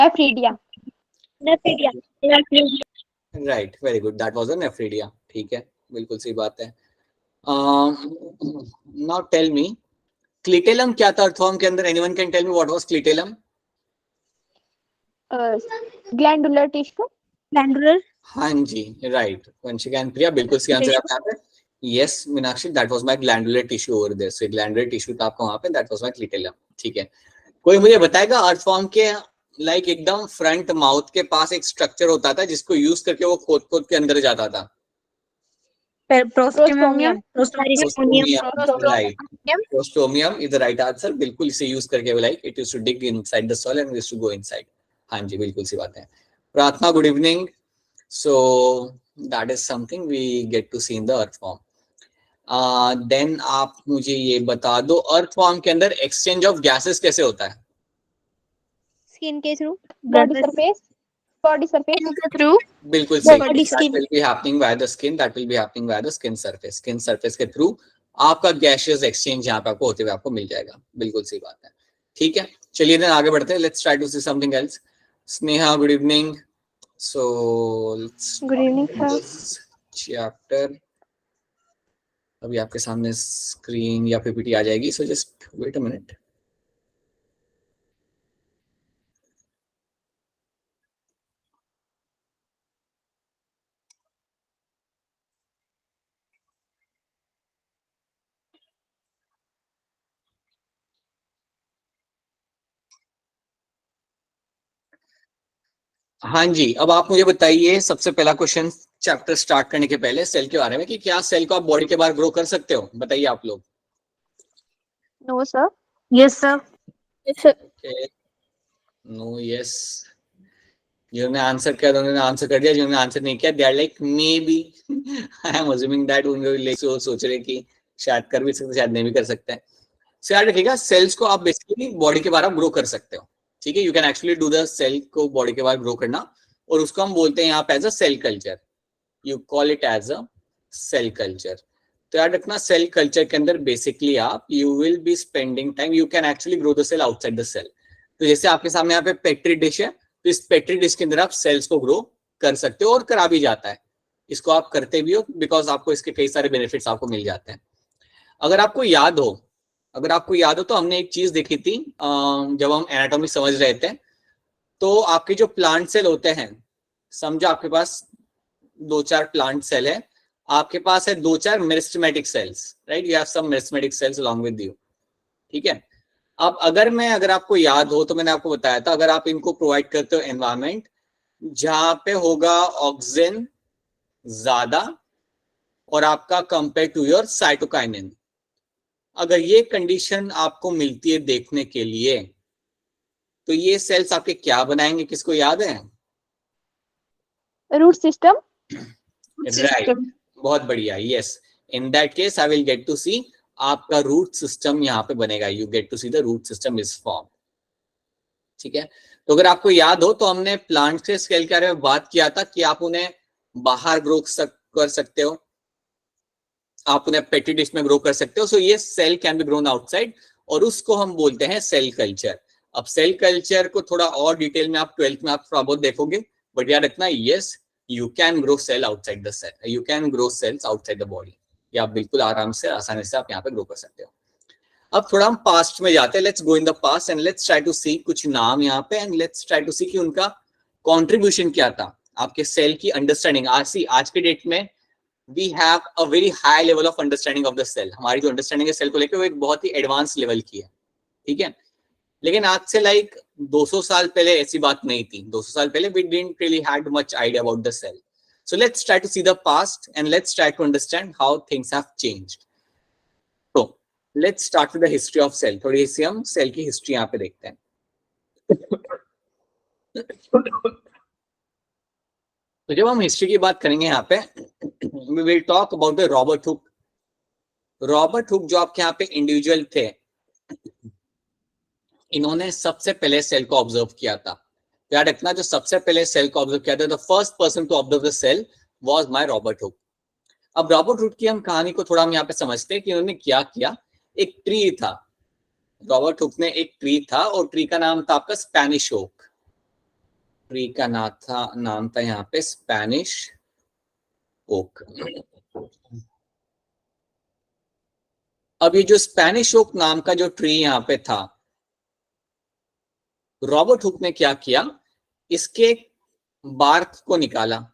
Nephridia. Nephridia. Right, very good, that was a nephridia. ठीक है, बिल्कुल सही बात है। नाउ टेल मी, क्लिटेलम क्या था अर्थवर्म के अंदर? Anyone can tell me what was clitellum? Glandular tissue. Glandular. हाँ जी, राइट, वंशिका एंड प्रिया, बिल्कुल सही आंसर आपका यहाँ पे। Yes Meenakshi, that was my glandular tissue over there. So glandular tissue था आपका वहां पे, दैट वाज माय क्लिटेलम। ठीक है, कोई मुझे बताएगा अर्थवर्म के लाइक एकदम फ्रंट माउथ के पास एक स्ट्रक्चर होता था जिसको यूज करके वो खोद खोद के अंदर जाता था? Prostomium. Right, prostomium is the right answer. बिल्कुल इसे यूज करके like it used to dig inside the soil and used to go inside. हाँ जी, बिल्कुल सी बात है। Prarthana, good evening. So that is something we get to see in the earthworm. Then आप मुझे ये बता दो, अर्थवर्म के अंदर एक्सचेंज ऑफ गैसेस कैसे होता है? स्किन के through. Body surface. Body surface के थ्रू। बिल्कुल सही, that will be happening via the skin, that will be happening via the skin surface। Skin surface के थ्रू आपका गैसियस एक्सचेंज यहाँ पे आपको होते हुए आपको मिल जाएगा। बिल्कुल सही बात है। ठीक है, चलिए देन आगे बढ़ते हैं। Let's try to see something else. Sneha, good evening. So good evening chapter अभी आपके सामने स्क्रीन या पीपीटी आ जाएगी, so just wait a minute. हाँ जी, अब आप मुझे बताइए सबसे पहला क्वेश्चन चैप्टर स्टार्ट करने के पहले सेल के बारे में, कि क्या सेल को आप बॉडी के बाहर ग्रो कर सकते हो? बताइए आप लोग। No sir. Yes sir. No, yes. जिन्होंने आंसर किया उन्होंने आंसर कर दिया, जिन्होंने आंसर नहीं किया they are like maybe. I am assuming that उनके सोच रहे कि शायद कर भी सकते, शायद नहीं भी कर सकते हैं। सो याद रखिएगा, सेल्स को आप बेसिकली बॉडी के बाहर ग्रो कर सकते हो। ठीक है, you can actually do the cell को बॉडी के बाहर ग्रो करना, और उसको हम बोलते हैं यहाँ पे as a cell culture. You call it as a cell culture. तो याद रखना, सेल कल्चर के अंदर बेसिकली आप you will be spending time, you can actually grow the cell outside the cell. तो जैसे आपके सामने यहाँ पे पेट्री डिश है, तो इस पेट्री डिश के अंदर आप सेल्स को ग्रो कर सकते हो, और करा भी जाता है। इसको आप करते भी हो बिकॉज आपको इसके कई सारे बेनिफिट्स आपको मिल जाते हैं। अगर आपको याद हो तो हमने एक चीज देखी थी जब हम एनाटॉमी समझ रहे थे। तो आपके जो प्लांट सेल होते हैं, समझो आपके पास 2-4 प्लांट सेल है, आपके पास है 2-4 meristematic cells, right? You have some meristematic cells along with you. ठीक है, अब अगर आपको याद हो तो मैंने आपको बताया था, अगर आप इनको प्रोवाइड करते हो एनवायरमेंट जहां पे होगा ऑक्सीजन ज्यादा और आपका कंपेयर टू योर साइटोकाइनिन, अगर ये कंडीशन आपको मिलती है देखने के लिए, तो ये सेल्स आपके क्या बनाएंगे? किसको याद है? Root system. राइट, बहुत बढ़िया, yes. In that case I will get to see आपका रूट सिस्टम यहाँ पे बनेगा। You get to see the root system is form. ठीक है, तो अगर आपको याद हो तो हमने प्लांट के स्केल के बारे में बात किया था कि आप उन्हें बाहर ग्रो कर सकते हो, आप उन्हें पेटी डिश में ग्रो कर सकते हो। सो ये cell can be grown outside, और उसको हम बोलते हैं सेल कल्चर। अब सेल कल्चर को थोड़ा और डिटेल में आप 12th में आप थोड़ा बहुत देखोगे, बट याद रखना, yes you can grow cell outside the cell, you can grow cells outside the body. या आप बिल्कुल आराम से आसानी से आप यहाँ पे ग्रो कर सकते हो। अब थोड़ा हम पास्ट में जाते हैं, let's go in the past and let's try to see कुछ नाम यहाँ पे, and let's try to see कि उनका कॉन्ट्रीब्यूशन क्या था आपके सेल की अंडरस्टैंडिंग। आज के डेट में we have a very high level of understanding of the cell। हमारी जो अंडरस्टैंडिंग है सेल को लेकर वो एक बहुत ही एडवांस लेवल की है। ठीक है, लेकिन आज से लाइक 200 साल पहले ऐसी बात नहीं थी। 200 साल पहले we didn't really had much idea about the cell। So let's try to see the past and let's try to understand how things have changed। तो let's start with the history of cell। थोड़ी सी हम cell की history यहाँ पे देखते हैं। तो जब हम हिस्ट्री की बात करेंगे यहाँ पे, we will talk about the Robert Hooke. Robert Hooke जो आपके यहाँ पे इंडिविजुअल थे, इन्होंने सबसे पहले सेल को ऑब्जर्व किया था। याद रखना, जो सबसे पहले सेल को ऑब्जर्व किया था, the first person to observe the cell was my Robert Hooke. अब रॉबर्ट हुक की हम कहानी को थोड़ा हम यहाँ पे समझते हैं कि उन्होंने क्या किया। एक ट्री था, रॉबर्ट हुक ने एक ट्री था, और ट्री का नाम था आपका स्पेनिश ओक। ट्री का नाम था यहाँ पे स्पेनिश ओक। अब ये जो स्पेनिश ओक नाम का जो ट्री यहाँ पे था, रॉबर्ट हुक ने क्या किया, इसके बार्क को निकाला,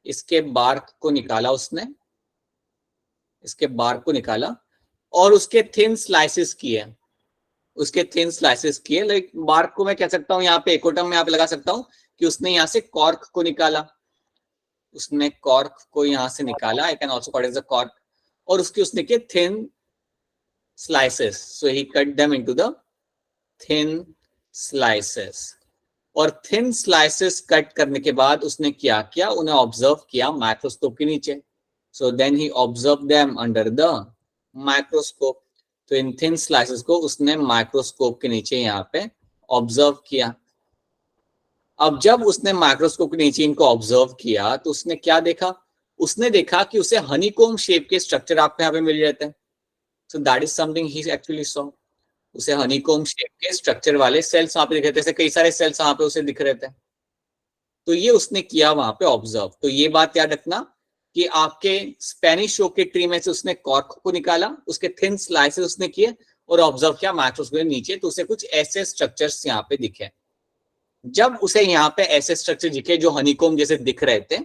इसके बार्क को निकाला उसने, इसके बार्क को निकाला और उसके थिन स्लाइसेस किए, उसके थिन स्लाइसेस किए। लाइक बार्क को मैं कह सकता हूँ यहाँ पे एकोटम में यहाँ पे लगा सकता हूँ कि उसने यहाँ से कॉर्क को निकाला, उसने कॉर्क को यहाँ से निकाला, I can also call it as a cork, और उसके उसने किए thin slices, so he cut them into the thin slices. और थिन स्लाइसेस कट करने के बाद उसने क्या किया, उन्हें ऑब्जर्व किया माइक्रोस्कोप के नीचे। So then he observe them under the microscope. तो इन थिन स्लाइसेस को उसने माइक्रोस्कोप के नीचे यहाँ पे ऑब्जर्व किया। अब जब उसने माइक्रोस्कोप के नीचे इनको ऑब्जर्व किया तो उसने क्या देखा, उसने देखा कि उसे हनीकॉम्ब शेप के स्ट्रक्चर आपको यहाँ पे मिल जाते हैं। सो that is something he actually saw, उसे हनीकॉम्ब शेप के स्ट्रक्चर वाले सेल्स वहां पे दिख रहे थे, कई सारे सेल्स वहां पे उसे दिख रहे थे। तो ये उसने किया वहां पे ऑब्जर्व। तो ये बात याद रखना कि आपके स्पेनिश ओक के ट्री में से उसने कॉर्क को निकाला, उसके थिन स्लाइसेस उसने किए और ऑब्जर्व किया माइक्रोस्कोप के नीचे, तो उसे कुछ ऐसे स्ट्रक्चर्स यहाँ पे दिखे। जब उसे यहाँ पे ऐसे स्ट्रक्चर दिखे जो हनीकॉम्ब जैसे दिख रहे थे,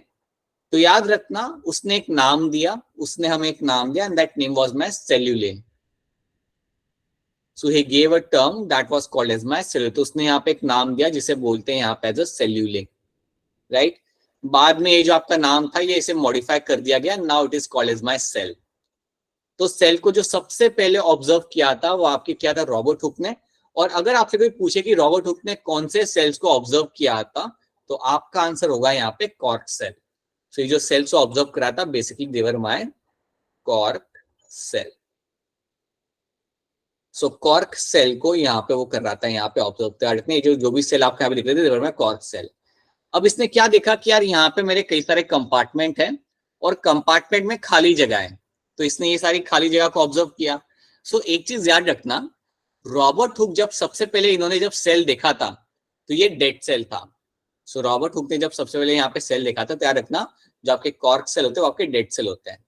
तो याद रखना उसने एक नाम दिया, उसने हमें एक नाम दिया, and that name was my cellulae. So he gave a term that was called as my cellulae. तो उसने यहाँ पे एक नाम दिया जिसे बोलते हैं यहाँ पे एज अ सेल्यूले, राइट। बाद में ये जो आपका नाम था ये इसे मॉडिफाई कर दिया गया, now it is called as my cell. तो सेल को जो सबसे पहले ऑब्जर्व किया था वो आपके क्या था, रॉबर्ट हुक ने। और अगर आपसे कोई पूछे कि रॉबर्ट हुक ने कौन से सेल्स को ऑब्जर्व किया था, तो आपका आंसर होगा यहाँ पे कॉर्क सेल। तो ये जो सेल्स को ऑब्जर्व करा था basically they were my cork cell. So cork cell को यहाँ पे वो कर रहा था, यहाँ पे ऑब्जर्व जो भी सेल आपको यहाँ पे दिख रहे थे they were my cork cell. अब इसने क्या देखा कि यार यहाँ पे मेरे कई सारे कंपार्टमेंट हैं और कंपार्टमेंट में खाली जगह है, तो इसने ये सारी खाली जगह को ऑब्जर्व किया। सो एक चीज याद रखना, रॉबर्ट हुक जब सबसे पहले इन्होंने जब सेल देखा था तो ये डेड सेल था। सो रॉबर्ट हुक ने जब सबसे पहले यहाँ पे सेल देखा था, तो याद रखना जो आपके कॉर्क सेल होते हैं वो आपके डेड सेल होते हैं।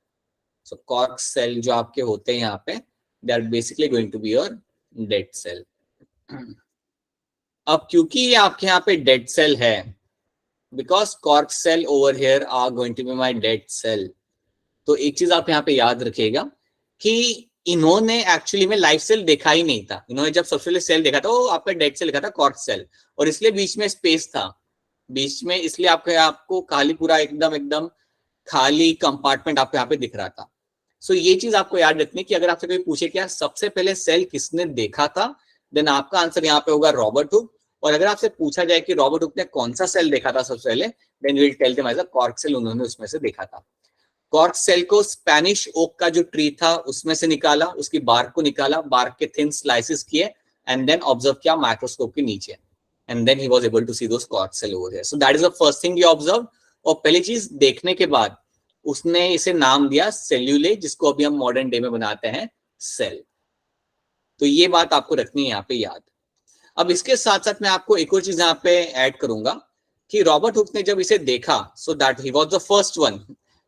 सो कॉर्क सेल जो आपके होते हैं यहाँ पे they are basically going to be your dead cell. अब क्योंकि ये आपके यहाँ पे डेड सेल है, because cork cell over here are going to be my dead cell, तो एक चीज आप यहाँ पे याद रखिएगा कि इन्होंने एक्चुअली में लाइव सेल देखा ही नहीं था। इन्होंने जब सबसे पहले सेल देखा था वो आपका डेड सेल देखा था, कॉर्क सेल, और इसलिए बीच में स्पेस था, बीच में, इसलिए आपको खाली पूरा एकदम एकदम खाली कंपार्टमेंट आपको यहाँ पे दिख रहा था। सो ये चीज आपको याद रखनी कि अगर आपसे कोई पूछे कि यार सबसे पहले सेल किसने देखा था, देन आपका आंसर यहाँ पे होगा रॉबर्ट हुक। और अगर आपसे पूछा जाए कि रॉबर्ट हुक ने कौन सा सेल देखा था सबसे पहले, then you will tell them as a cork cell, उन्होंने उसमें से देखा था। कॉर्क सेल को स्पेनिश ओक का जो ट्री था उसमें से निकाला, उसकी बार्क को निकाला, बार्क के थिन स्लाइसेस किए एंड देन ऑब्जर्व किया माइक्रोस्कोप के नीचे, and then he was able to see those cork cell over here. So that is the first thing he observe. और पहली चीज देखने के बाद उसने इसे नाम दिया सेल्यूले, जिसको अभी हम मॉडर्न डे में बनाते हैं सेल। तो ये बात आपको रखनी है यहाँ पे याद। अब इसके साथ साथ मैं आपको एक और चीज यहाँ पे ऐड करूंगा कि रॉबर्ट हुक ने जब इसे देखा, so that he was the first one,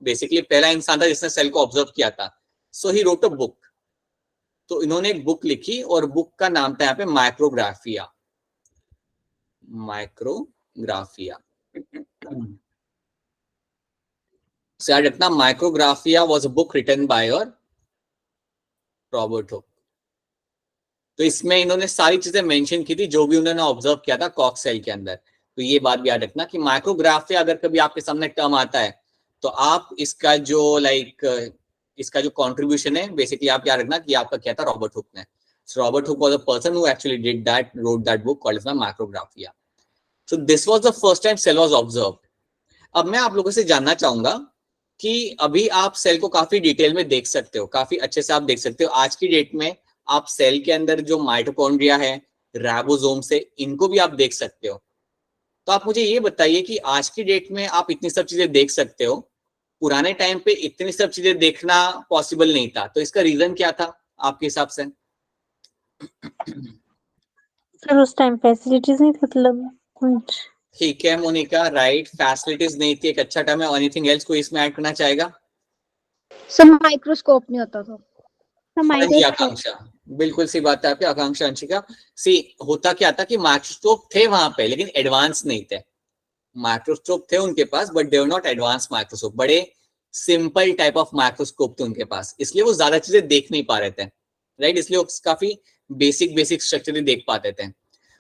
basically पहला इंसान था जिसने सेल को ऑब्जर्व किया था। सो ही रोट अ बुक, तो इन्होंने एक बुक लिखी और बुक का नाम था यहाँ पे माइक्रोग्राफिया, माइक्रोग्राफिया। याद रखना Micrographia was a book written by your Robert Hooke. तो इसमें इन्होंने सारी चीजें मेंशन की थी जो भी उन्होंने ऑब्जर्व किया था कॉर्क सेल के अंदर। तो ये बात भी याद रखना कि माइक्रोग्राफिया अगर कभी आपके सामने टर्म आता है तो आप इसका जो इसका जो कंट्रीब्यूशन है बेसिकली आप याद रखना कि आपका क्या था, रॉबर्ट हुक ने। So Robert Hooke was a person who actually wrote that book called Macrographia. So this was the first time cell was observed. अब मैं आप लोगों से जानना चाहूंगा कि अभी आप सेल को काफी डिटेल में देख सकते हो, काफी अच्छे से आप देख सकते हो। आज की डेट में आप सेल के अंदर जो माइटोकॉन्ड्रिया है, राइबोसोम से, इनको भी आप देख सकते हो। तो आप मुझे ये बताइए कि आज की डेट में आप इतनी सब चीजें देख सकते हो, पुराने टाइम पे इतनी सब चीजें देखना पॉसिबल नहीं था, तो इसका रीजन क्या था आपके हिसाब से? सर उस टाइम फैसिलिटीज नहीं थी, मतलब कुछ ठीक है मोनिका, राइट, फैसिलिटीज नहीं थी, एक अच्छा टर्म है। एनीथिंग एल्स कोई इसमें ऐड करना चाहेगा? सर माइक्रोस्कोप नहीं होता था। हाँ जी आकांक्षा, बिल्कुल सी बात है आपकी आकांक्षा अंशिका। सी होता क्या था कि माइक्रोस्कोप थे वहां पे लेकिन एडवांस नहीं थे। माइक्रोस्कोप थे उनके पास but they were not advance microscope, बड़े सिंपल टाइप ऑफ माइक्रोस्कोप थे उनके पास, इसलिए वो ज्यादा चीजें देख नहीं पा रहे थे, राइट। इसलिए वो काफी बेसिक बेसिक स्ट्रक्चर ही देख पाते थे।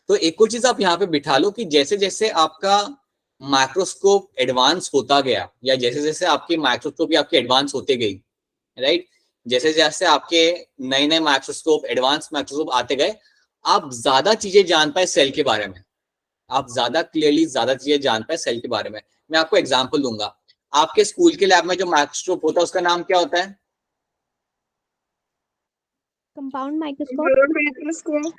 तो एक और चीज आप यहाँ पे बिठा लो कि जैसे जैसे आपका माइक्रोस्कोप एडवांस होता गया या जैसे जैसे आपकी माइक्रोस्कोप आपकी एडवांस होते गई, राइट, जैसे जैसे आपके नए नए माइक्रोस्कोप एडवांस माइक्रोस्कोप आते गए, आप ज्यादा चीजें जान पाए सेल के बारे में, आप ज्यादा क्लियरली ज्यादा चीजें जान पाए सेल के बारे में। मैं आपको एग्जांपल दूंगा। आपके स्कूल के लैब में जो माइक्रोस्कोप होता है उसका नाम क्या होता है? Compound microscope.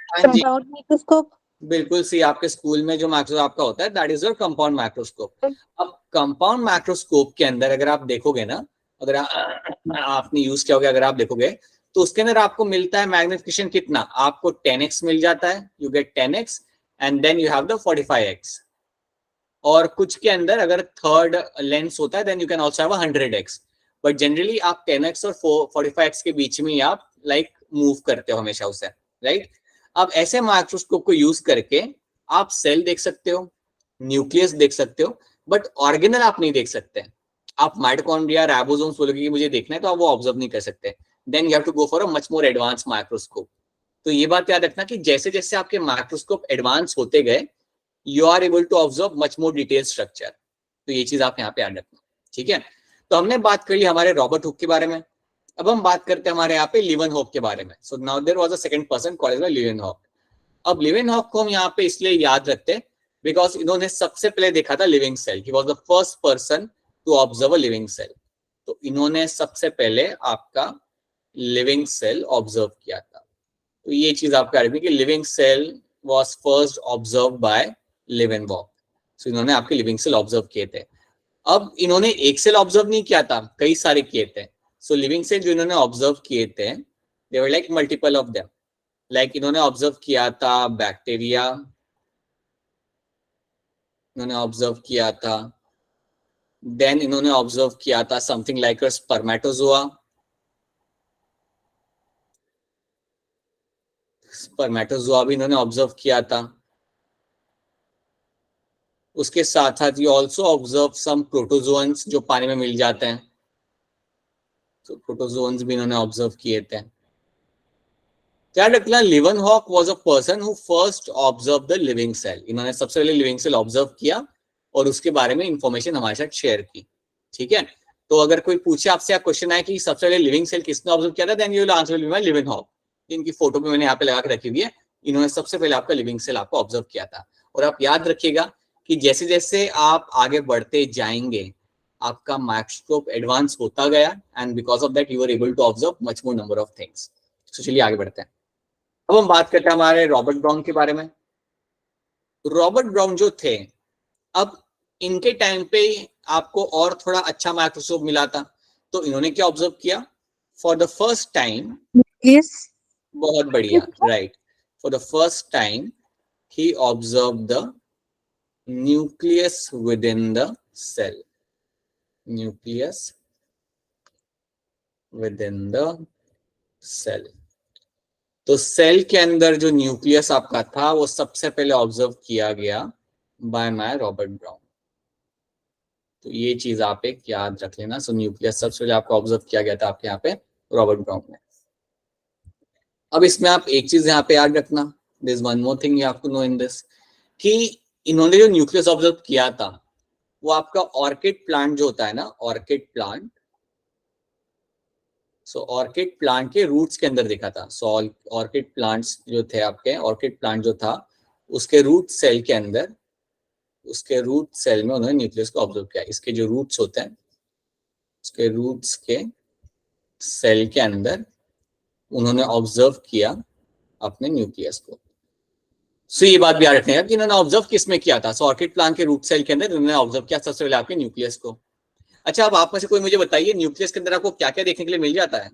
हाँ जी, कंपाउंड माइक्रोस्कोप। बिल्कुल सी, आपके स्कूल में जो माइक्रोस्कोप आपका होता है that is your compound microscope. अब कंपाउंड माइक्रोस्कोप के अंदर अगर आप देखोगे ना, अगर आपने यूज किया होगा, अगर आप देखोगे तो उसके अंदर आपको मिलता है मैग्निफिकेशन कितना, आपको 10x मिल जाता है, you get 10x and then you have the 45x। और कुछ के अंदर अगर थर्ड लेंस होता है then you can also have 100x। But generally आप 10x और 45x के बीच में ही आप लाइक मूव करते हो हमेशा उसे, राइट। अब ऐसे माइक्रोस्कोप को यूज करके आप सेल देख सकते हो, न्यूक्लियस देख सकते हो, बट ऑर्गेनल आप नहीं देख सकते। आप माइटोकॉन्ड्रिया राइबोसोम्स बोलोगे कि मुझे देखना है तो आप वो ऑब्जर्व नहीं कर सकते। Then you have to go for a much more advance microscope. तो ये बात याद रखना कि जैसे जैसे आपके माइक्रोस्कोप एडवांस होते गए you are able to observe much more detail structure. तो ये चीज आप यहाँ पे याद रखना, ठीक है। तो हमने बात कर ली हमारे रॉबर्ट हुक के बारे में। अब हम बात करते हैं हमारे यहाँ पे लिवन हॉक के बारे में। So now there was a second person called as Leeuwenhoek. अब लिवन हॉक को हम यहाँ पे इसलिए याद रखते हैं बिकॉज इन्होंने सबसे पहले देखा था living cell. He was the first person to observe a living cell. तो इन्होंने सबसे पहले आपका लिविंग सेल ऑब्जर्व किया था। तो ये चीज आपको याद रखनी कि living cell was first observe by Leeuwenhoek. सो इन्होंने आपके लिविंग सेल ऑब्जर्व किए थे। अब इन्होंने एक सेल ऑब्जर्व नहीं किया था, कई सारे किए थे। सो लिविंग सेल जो इन्होंने ऑब्जर्व किए थे they were like multiple of them. Like इन्होंने ऑब्जर्व किया था बैक्टीरिया, इन्होंने ऑब्जर्व किया था, देन इन्होंने ऑब्जर्व किया था समथिंग लाइक अ स्पर्मेटोजोआ, स्पर्मेटोजोआ भी इन्होंने ऑब्जर्व किया था। उसके साथ साथ ये ऑल्सो ऑब्जर्व सम प्रोटोजोन्स जो पानी में मिल जाते हैं। तो प्रोटोजोन्स भी इन्होंने ऑब्जर्व किए थे। याद रखना Leeuwenhoek was a person who first observe the living cell. इन्होंने सबसे पहले लिविंग सेल ऑब्जर्व किया और उसके बारे में इंफॉर्मेशन हमारे साथ शेयर की, ठीक है। तो अगर कोई पूछे आपसे क्वेश्चन आए कि सबसे पहले लिविंग सेल किसने ऑब्जर्व किया था then you will answer will be my Leeuwenhoek. इनकी फोटो भी मैंने यहाँ पे लगा के रखी हुई है। इन्होंने सबसे पहले आपका लिविंग सेल आपको ऑब्जर्व किया था। और आप याद रखिएगा कि जैसे जैसे आप आगे बढ़ते जाएंगे आपका माइक्रोस्कोप एडवांस होता गया and because of that you are able to observe much more number of things. तो चलिए आगे बढ़ते हैं। अब हम बात करते हैं हमारे रॉबर्ट ब्राउन के बारे में। रॉबर्ट ब्राउन जो थे, अब इनके टाइम पे आपको और थोड़ा अच्छा माइक्रोस्कोप मिला था। तो इन्होंने क्या ऑब्जर्व किया? For the first time, yes. बहुत बढ़िया, right, for the first time he observe the nucleus within the cell, nucleus within the cell. तो सेल के अंदर जो न्यूक्लियस आपका था वो सबसे पहले ऑब्जर्व किया गया बाय माय रॉबर्ट ब्राउन। तो ये चीज आप एक याद रख लेना। सो न्यूक्लियस सबसे पहले आपको ऑब्जर्व किया गया था आपके यहाँ पे रॉबर्ट ब्राउन ने। अब इसमें आप एक चीज यहाँ पे याद रखना, this one more thing you have to know in this, कि इन्होंने जो न्यूक्लियस ऑब्जर्व किया था वो आपका ऑर्किड प्लांट जो होता है ना, ऑर्किड प्लांट, सो ऑर्किड प्लांट के रूट्स के अंदर देखा था। सो ऑर्किड प्लांट्स जो थे आपके, ऑर्किड प्लांट जो था उसके रूट सेल के अंदर, उसके रूट सेल में उन्होंने न्यूक्लियस को ऑब्जर्व किया। इसके जो रूट्स होते हैं, उसके रूट्स के सेल के अंदर उन्होंने ऑब्जर्व किया अपने न्यूक्लियस को। सो ये बात भी याद रखने कि इन्होंने ऑब्जर्व किस में किया था। सो ऑर्किड प्लांट के रूट सेल के अंदर इन्होंने ऑब्जर्व किया सबसे पहले आपके न्यूक्लियस को। अच्छा, अब आप में से कोई मुझे बताइए न्यूक्लियस के अंदर आपको क्या क्या देखने के लिए मिल जाता है?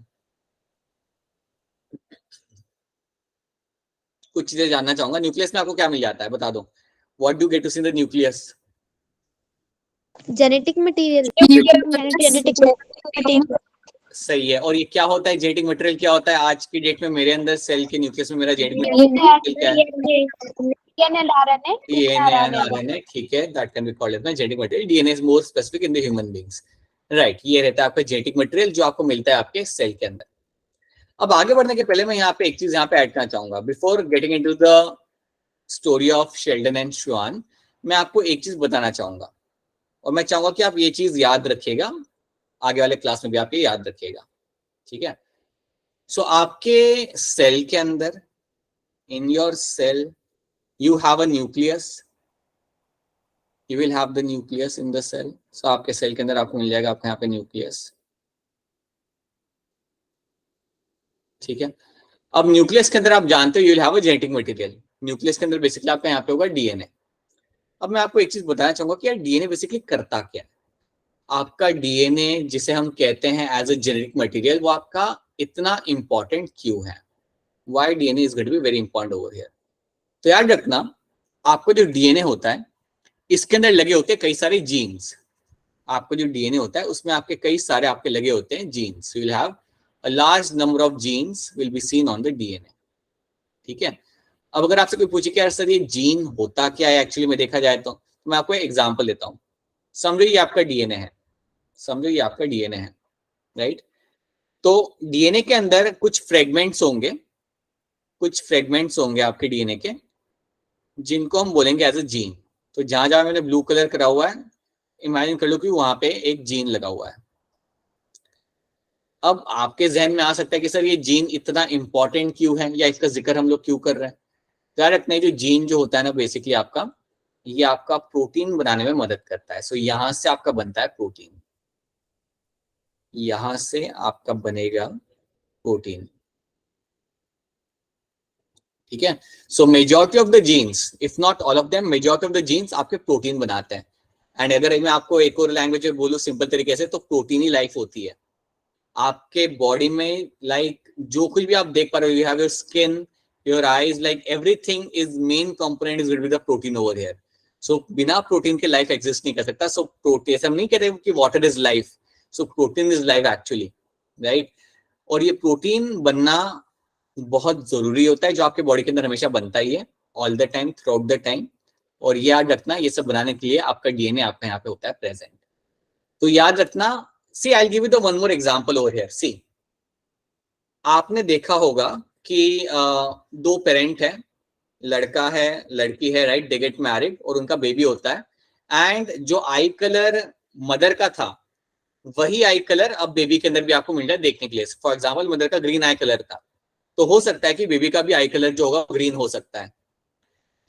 कुछ चीजें जानना चाहूंगा, न्यूक्लियस में आपको क्या मिल जाता है, बता दो। What do get to see in the nucleus? Genetic material, सही है। और ये क्या होता है जेनेटिक मटेरियल? क्या होता है आज की डेट में मेरे अंदर सेल के न्यूक्लियस में मेरा जेनेटिक मटेरियल क्या है? DNA and RNA, ठीक है, that can be called as my genetic material. DNA is more specific in the human beings. Right, ये रहता है आपका जेनेटिक मटेरियल जो आपको मिलता है आपके सेल के अंदर। अब आगे बढ़ने के पहले मैं यहाँ पे एक चीज यहाँ पे ऐड करना चाहूंगा। Before getting into the story of Sheldon and श्वान, मैं आपको एक चीज बताना चाहूंगा और मैं चाहूंगा कि आप ये चीज याद रखिएगा, आगे वाले क्लास में भी आप ये याद रखिएगा, ठीक है? सो आपके सेल के अंदर, in your cell, you have a nucleus, you will have the nucleus in the cell. So आपके सेल के अंदर आपको मिल जाएगा आपके यहाँ पे न्यूक्लियस, ठीक है? अब न्यूक्लियस के अंदर आप जानते हो you will have a genetic material. Nucleus के अंदर बेसिकली आपका यहाँ पे होगा डीएनए। अब मैं आपको एक चीज बताना चाहूंगा कि यार डीएनए बेसिकली करता क्या है। आपका डीएनए जिसे हम कहते हैं एज अ जेनेटिक मटेरियल, वो आपका इतना इंपॉर्टेंट क्यों है? Why DNA is going to be very important over here? तो याद रखना, आपको जो डीएनए होता है इसके अंदर लगे होते हैं कई सारे जीन्स। आपको जो डीएनए होता है उसमें आपके कई सारे आपके लगे होते हैं genes. You will have a large number of genes will be seen on the DNA, ठीक है? अब अगर आपसे कोई पूछे कि यार सर ये जीन होता क्या है एक्चुअली में देखा जाए तो मैं आपको एक एग्जांपल देता हूँ। समझो ये आपका डीएनए है, समझो ये आपका डीएनए है, राइट? तो डीएनए के अंदर कुछ फ्रेगमेंट्स होंगे, कुछ फ्रेगमेंट्स होंगे आपके डीएनए के जिनको हम बोलेंगे एज अ जीन। तो जहां जहां मैंने ब्लू कलर करा हुआ है, इमेजिन कर लो कि वहां पे एक जीन लगा हुआ है। अब आपके जहन में आ सकता है कि सर ये जीन इतना इंपॉर्टेंट क्यों है या इसका जिक्र हम लोग क्यों कर रहे हैं? ध्यान रखना है जो जीन जो होता है ना बेसिकली आपका, ये आपका प्रोटीन बनाने में मदद करता है। सो यहां से आपका बनता है प्रोटीन, यहां से आपका बनेगा प्रोटीन, ठीक है? So majority of the genes, if not all of them, majority of the genes आपके प्रोटीन बनाते हैं। एंड अगर मैं आपको एक और लैंग्वेज में बोलूं सिंपल तरीके से, तो प्रोटीन ही लाइफ होती है आपके बॉडी में। लाइक जो कुछ भी आप देख पा रहे हो, you have your skin, your eyes, like everything is main component is with the protein over here. So बिना प्रोटीन के लाइफ एग्जिस्ट नहीं कर सकता। सो प्रोटीन, ऐसा हम नहीं कहते कि water is life, so protein is life actually, right? और ये प्रोटीन बनना बहुत जरूरी होता है जो आपके बॉडी के अंदर हमेशा बनता ही है, all the time, through out the time. और ये याद रखना, ये सब बनाने के लिए आपका डीएनए आपका यहाँ पे होता है प्रेजेंट। तो याद रखना, see I give you the one more example over here. See, आपने देखा होगा कि दो पेरेंट है, लड़का है लड़की है, राइट? दे गेट मैरिड और उनका बेबी होता है। एंड जो आई कलर मदर का था वही आई कलर अब बेबी के अंदर भी आपको मिल रहा है देखने के लिए। फॉर एग्जाम्पल मदर का ग्रीन आई कलर था, तो हो सकता है कि बेबी का भी आई कलर जो होगा ग्रीन हो सकता है।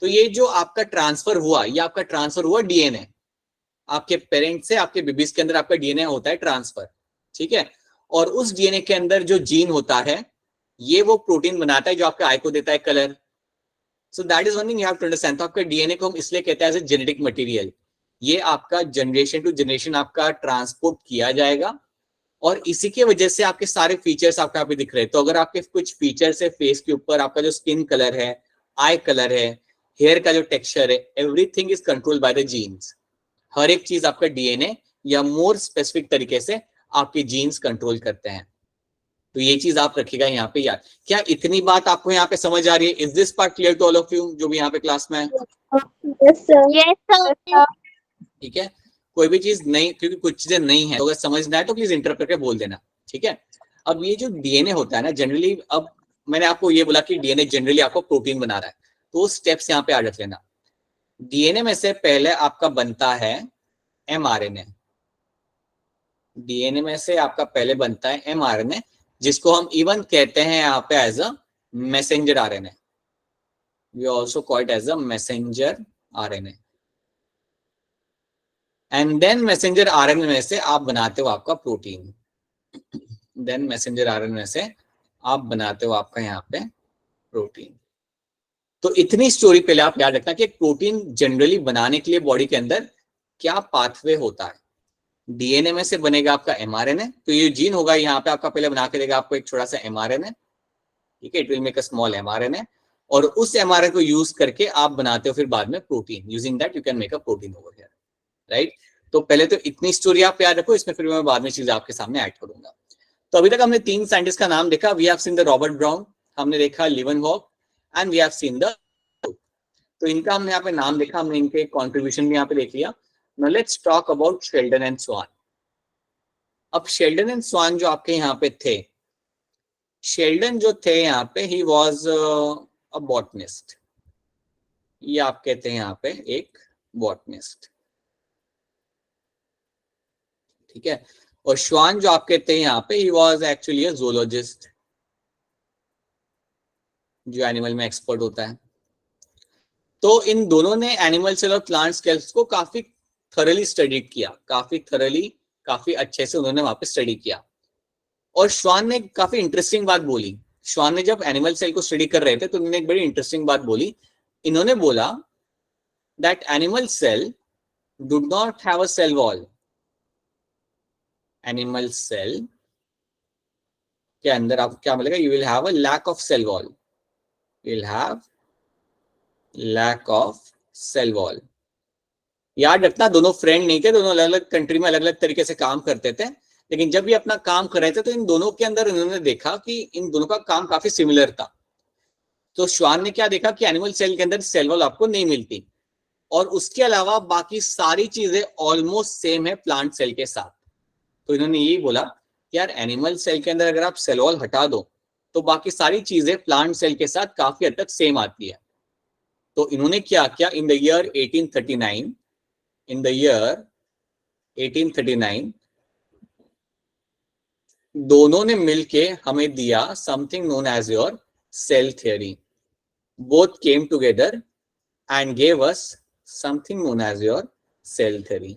तो ये जो आपका ट्रांसफर हुआ, ये आपका ट्रांसफर हुआ डीएनए, आपके पेरेंट से आपके बेबीज के अंदर आपका डीएनए होता है ट्रांसफर, ठीक है? और उस डीएनए के अंदर जो जीन होता है ये वो प्रोटीन बनाता है जो आपके आई को देता है colour. So that is one thing you have to understand. तो आपके डीएनए को हम इसलिए कहते हैं एज ए जेनेटिक मटेरियल। ये आपका जनरेशन टू जनरेशन आपका ट्रांसपोर्ट किया जाएगा और इसी की वजह से आपके सारे फीचर्स आपको यहाँ पे दिख रहे हैं। तो अगर आपके कुछ फीचर्स है फेस के ऊपर, आपका जो स्किन कलर है, आई कलर है, हेयर का जो टेक्सचर है, everything is controlled by the genes. हर एक चीज आपका डीएनए या मोर स्पेसिफिक तरीके से आपके जीन्स कंट्रोल करते हैं। तो ये चीज आप रखिएगा यहाँ पे याद। क्या इतनी बात आपको यहाँ पे समझ आ रही है? Is this part clear to all of you जो भी यहाँ पे क्लास में है? ठीक है, कोई भी चीज नहीं, क्योंकि कुछ चीजें नहीं है तो अगर समझना है तो प्लीज इंटरप्ट करके बोल देना, ठीक है? अब ये जो डीएनए होता है ना जनरली, अब मैंने आपको ये बोला कि डीएनए जनरली आपको प्रोटीन बना रहा है, तो स्टेप्स यहाँ पे याद रख लेना। डीएनए में से पहले आपका बनता है एमआरएनए। डीएनए में से आपका पहले बनता है एमआरएनए, जिसको हम इवन कहते हैं यहाँ पे as a messenger RNA. We also call it as a messenger RNA. And then messenger RNA में से आप बनाते हो आपका प्रोटीन। देन मैसेंजर आरएनए में से आप बनाते हो आपका यहाँ पे प्रोटीन। तो इतनी स्टोरी पहले आप याद रखना कि एक प्रोटीन जनरली बनाने के लिए बॉडी के अंदर क्या पाथवे होता है। डीएनए में से बनेगा आपका एमआरएनए, तो ये जीन होगा यहाँ पे आपका पहले बना के देगा आपको एक छोटा सा एमआरएनए, ठीक है? It will make a small mRNA. और उस mRNA को यूज करके आप बनाते हो फिर बाद में protein. Using that you can make a protein over here, right. तो पहले तो इतनी स्टोरी आप याद रखो, इसमें फिर मैं बाद में चीजें आपके सामने ऐड करूंगा. तो अभी तक हमने 3 साइंटिस्ट का नाम देखा. We have seen the Robert Brown, हमने देखा Leeuwenhoek, and we have seen the. तो इनका हमने यहाँ पे नाम देखा, हमने इनके कॉन्ट्रीब्यूशन भी यहाँ पे देख लिया. Now let's talk about Schleiden and Schwann. अब शेल्डन एंड स्वान जो आपके यहाँ पे थे, शेल्डन जो थे यहाँ पे, ही वॉज अ बॉटनिस्ट. ये आप कहते हैं यहाँ पे एक बॉटनिस्ट, ठीक है. और श्वान जो आप कहते हैं यहाँ पे, he was actually a zoologist, जो एनिमल में एक्सपर्ट होता है. तो इन दोनों ने एनिमल सेल और प्लांट सेल्स को काफी थरली स्टडी किया, काफी अच्छे से उन्होंने वहां पे स्टडी किया. और श्वान ने काफी इंटरेस्टिंग बात बोली. श्वान ने जब एनिमल सेल को स्टडी कर रहे थे तो उन्होंने एक बड़ी इंटरेस्टिंग बात बोली. इन्होंने बोला that animal cell do not have a cell wall. Animal cell के अंदर आपको क्या मिलेगा? You will have a lack of cell wall. You will have lack of cell wall. याद रखना, दोनों फ्रेंड नहीं थे, दोनों अलग अलग कंट्री में अलग अलग तरीके से काम करते थे. लेकिन जब ये अपना काम कर रहे थे तो इन दोनों के अंदर इन्होंने देखा कि इन दोनों का काम काफी सिमिलर था. तो श्वान ने क्या देखा कि एनिमल सेल के अंदर सेल वॉल आपको नहीं मिलती, और उसके अलावा बाकी सारी चीजें ऑलमोस्ट सेम है प्लांट सेल के साथ. तो इन्होंने यही बोला कि यार एनिमल सेल के अंदर अगर आप सेल वॉल हटा दो तो बाकी सारी चीजें प्लांट सेल के साथ काफी हद तक सेम आती है. तो इन्होंने क्या किया, इन द ईयर 1839 दोनों ने मिलके हमें दिया something known as your cell theory. Both came together and gave us something known as your cell theory.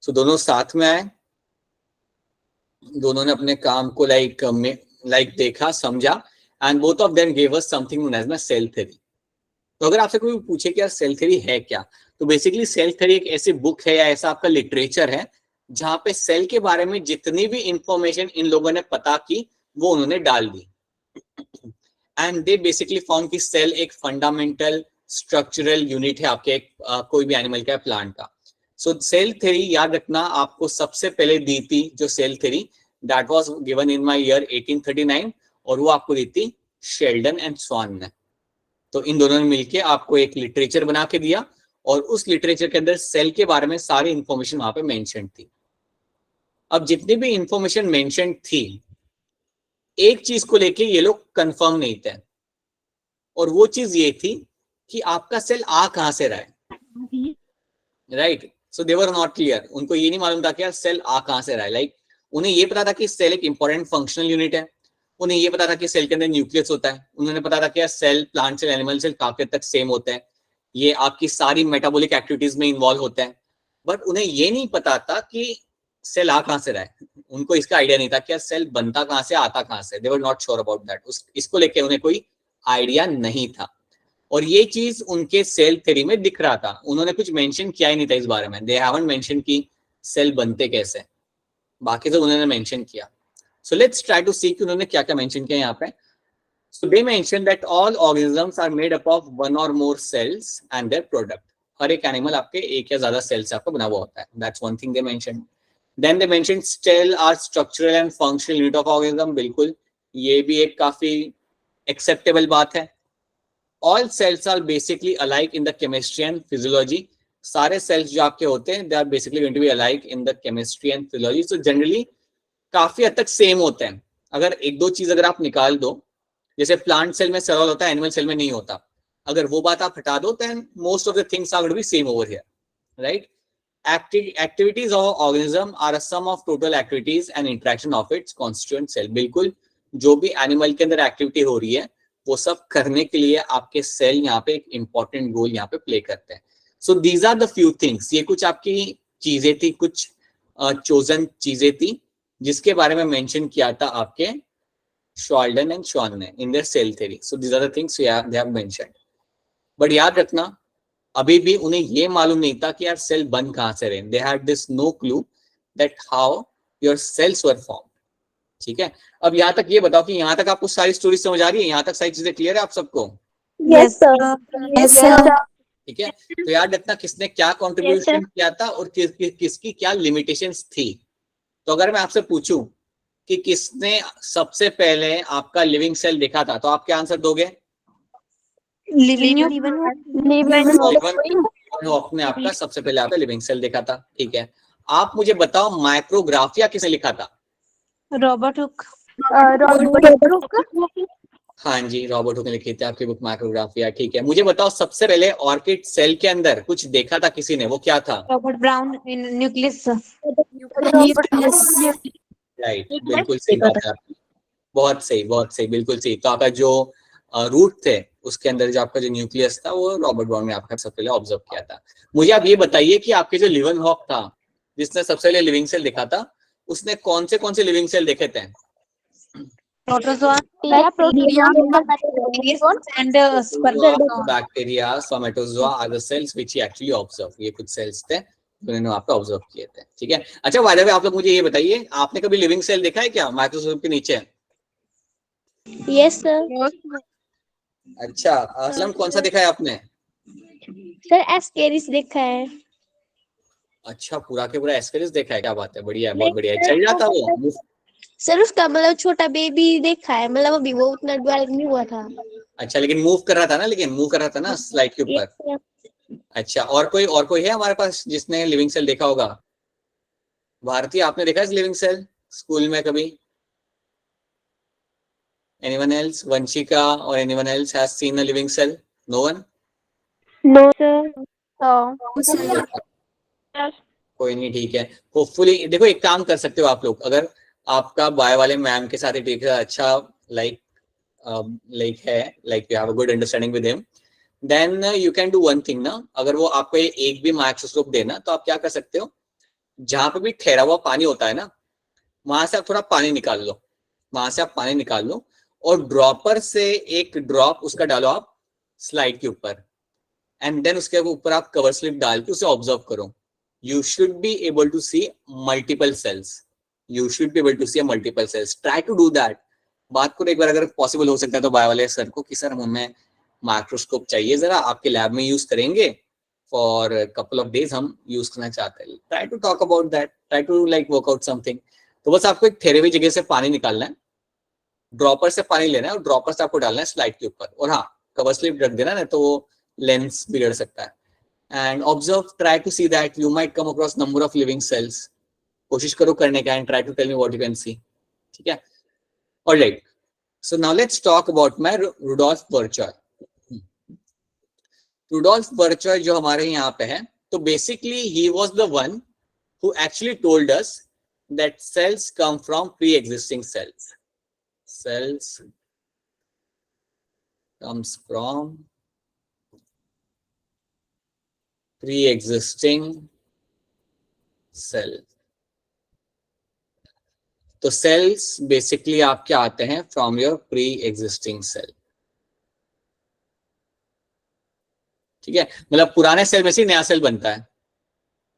So दोनों साथ में आए, दोनों ने अपने काम को लाइक देखा, समझा, and both of them gave us something known as my cell theory. तो अगर आपसे कोई पूछे कि यार सेल थ्योरी है क्या, तो बेसिकली सेल थ्योरी एक ऐसी बुक है या ऐसा आपका लिटरेचर है जहां पे सेल के बारे में जितनी भी इंफॉर्मेशन इन लोगों ने पता की वो उन्होंने डाल दी. एंड दे बेसिकली फाउंड कि सेल एक फंडामेंटल स्ट्रक्चरल यूनिट है आपके कोई भी एनिमल का, प्लांट का. सो सेल थ्योरी याद रखना, आपको सबसे पहले दी थी जो cell theory, that was given in my year 1839, और वो आपको दी थी शेल्डन एंड स्वान ने. तो इन दोनों ने मिलके आपको एक लिटरेचर बना के दिया, और उस लिटरेचर के अंदर सेल के बारे में सारी इंफॉर्मेशन वहां पे मेंशन थी. अब जितनी भी इंफॉर्मेशन मेंशन थी, एक चीज को लेके ये लोग कंफर्म नहीं थे, और वो चीज ये थी कि आपका सेल आ कहां से रहा है, right. So they were not clear. उनको ये नहीं मालूम था कि यार सेल आ कहां से रहा है. लाइक उन्हें ये पता था कि सेल एक इंपॉर्टेंट फंक्शनल यूनिट है, उन्हें ये पता था कि सेल के अंदर न्यूक्लियस होता है, उन्होंने पता था कि यार cell plant cell animal cell काफी हद तक सेम होते हैं, ये आपकी सारी मेटाबॉलिक एक्टिविटीज में इन्वॉल्व होते हैं. बट उन्हें ये नहीं पता था कि सेल आ कहां से रहा है. उनको इसका आइडिया नहीं था कि यार सेल बनता कहां से, आता कहां से. They were not sure about that. इसको लेके उन्हें कोई आइडिया नहीं था, और ये चीज उनके सेल थ्योरी में दिख रहा था. उन्होंने कुछ मेंशन किया ही नहीं था इस बारे में. दे हैवंट मेंशन कि सेल बनते कैसे, बाकी तो उन्होंने मेंशन किया. So let's try to see कि उन्होंने क्या क्या मेंशन किया यहाँ पे. So they mentioned that all organisms are made up of one or more cells and their product. हर एक एनिमल आपके एक या ज्यादा सेल से आपका बना हुआ होता है. That's one thing they mentioned. Then they mentioned cell are structural and functional unit of organism. बिल्कुल, ये भी एक काफी acceptable बात है. All cells are basically alike in the chemistry and physiology. सारे cells जो आपके होते हैं, they are basically going to be alike in the chemistry and physiology. So generally काफी हद तक सेम होते हैं. अगर एक दो चीज अगर आप निकाल दो, जैसे प्लांट सेल में सेल वॉल होता है, एनिमल सेल में नहीं होता, अगर वो बात आप हटा दो, then most of the things are going to be same over here, right. Activities of organism are a sum of total activities and interaction of its constituent cell. बिल्कुल, जो भी एनिमल के अंदर एक्टिविटी हो रही है वो सब करने के लिए आपके सेल यहाँ पे एक इंपॉर्टेंट रोल यहाँ पे प्ले करते हैं. So these are the few things. ये कुछ आपकी चीजें थी, कुछ चोजन चीजें थी जिसके बारे में मेंशन किया था आपके शेल्डन एंड श्वान ने in their cell theory. So these are the things they have mentioned. But याद रखना, अभी भी उन्हें ये मालूम नहीं था कि यार सेल बन कहां से रहे. They had this no clue that how your cells were formed. ठीक है. अब यहाँ तक ये बताओ कि यहाँ तक आपको सारी स्टोरी समझ आ रही है, यहाँ तक सारी चीजें क्लियर है आप सबको? Yes sir. Yes, sir. ठीक है, तो याद रखना किसने क्या कंट्रीब्यूशन किया था और किसकी क्या लिमिटेशंस थी। तो अगर मैं आपसे पूछूं कि किसने सबसे पहले आपका लिविंग सेल देखा था, तो आप क्या आंसर दोगे? हॉक ने आपका सबसे पहले आपका लिविंग सेल देखा था। ठीक है, आप मुझे बताओ माइक्रोग्राफिया किसने लिखा था? Robert Hooke. हाँ जी, रॉबर्ट हुक ने लिखी थी आपकी बुक माइक्रोग्राफिया। ठीक है, मुझे बताओ सबसे पहले ऑर्किड सेल के अंदर कुछ देखा था किसी ने, वो क्या था? रॉबर्ट ब्राउन इन न्यूक्लियस। राइट, बिल्कुल सही बात है आपकी, बहुत सही, बहुत सही, बिल्कुल सही। तो आपका जो रूट थे उसके अंदर जो आपका जो न्यूक्लियस था वो रॉबर्ट ब्राउन ने आपका सबसे पहले ऑब्जर्व किया था। मुझे आप ये बताइए कि आपके जो लिवन हॉक था जिसने सबसे पहले लिविंग सेल देखा था, उसने कौन से लिविंग सेल देखे थे? Protozoa and bacteria, spermatozoa are the cells which he actually observe. ये कुछ सेल्स थे उन्होंने आपका ऑब्जर्व किए थे। ठीक है, अच्छा बाय द वे आप लोग मुझे ये बताइए, आपने कभी लिविंग सेल देखा है क्या माइक्रोस्कोप के नीचे? Yes sir. अच्छा, असलम कौन सा देखा है आपने? सर एस्केरिस देखा है। अच्छा, पूरा के पूरा एस्केरिस देखा है, क्या बात है, बढ़िया है, बहुत बढ़िया है। चल रहा था वो? सर उसका मतलब छोटा बेबी देखा है, मतलब अभी वो उतना डेवलप नहीं हुआ था। अच्छा, लेकिन मूव कर रहा था ना, मूव कर रहा था ना स्लाइड के ऊपर। अच्छा, और कोई है हमारे पास जिसने लिविंग सेल देखा होगा? भारती, आपने देखा है लिविंग सेल स्कूल में कभी? Anyone else? वंशिका और anyone else has seen a living cell? No one? No sir. कोई नहीं, ठीक है। होपफुली देखो, एक काम कर सकते हो आप लोग, अगर आपका बायो वाले मैम के साथ एक अच्छा like you have a good understanding with him, then you can do one thing ना। अगर वो आपको एक भी माइक्रोस्कोप देना तो आप क्या कर सकते हो, जहां पे भी ठहरा हुआ पानी होता है ना, वहां से आप थोड़ा पानी निकाल लो, वहां से आप पानी निकाल लो और ड्रॉपर से एक ड्रॉप उसका डालो आप स्लाइड के ऊपर, एंड देन उसके ऊपर आप कवर स्लिप डाल के उसे ऑब्जर्व करो। You should be able to see multiple cells, you should be able to see multiple cells. Try to do that. बात करो एक बार, अगर पॉसिबल हो सकता है तो बायो वाले सर को कि सर हमें माइक्रोस्कोप चाहिए, जरा आपके लैब में यूज करेंगे फॉर कपल ऑफ डेज, हम यूज करना चाहते हैं। Try to talk about that, try to like work out something. तो बस आपको एक ठहरे हुई जगह से पानी निकालना है, ड्रॉपर से पानी लेना है और ड्रॉपर से आपको डालना है स्लाइड के ऊपर, और हाँ कवर स्लिप रख देना है तो वो लेंस बिगड़ सकता है। And observe, try to see that you might come across number of living cells. कोशिश करो करने का, and try to tell me what you can see. ठीक है, alright. So now let's talk about my Rudolf Virchow. Rudolf Virchow जो हमारे यहाँ पे है, तो basically he was the one who actually told us that cells come from pre-existing cells. Cells comes from pre-existing cell. तो cells basically आपके आते हैं from your pre-existing cell. ठीक है, मतलब पुराने सेल में से नया सेल बनता है,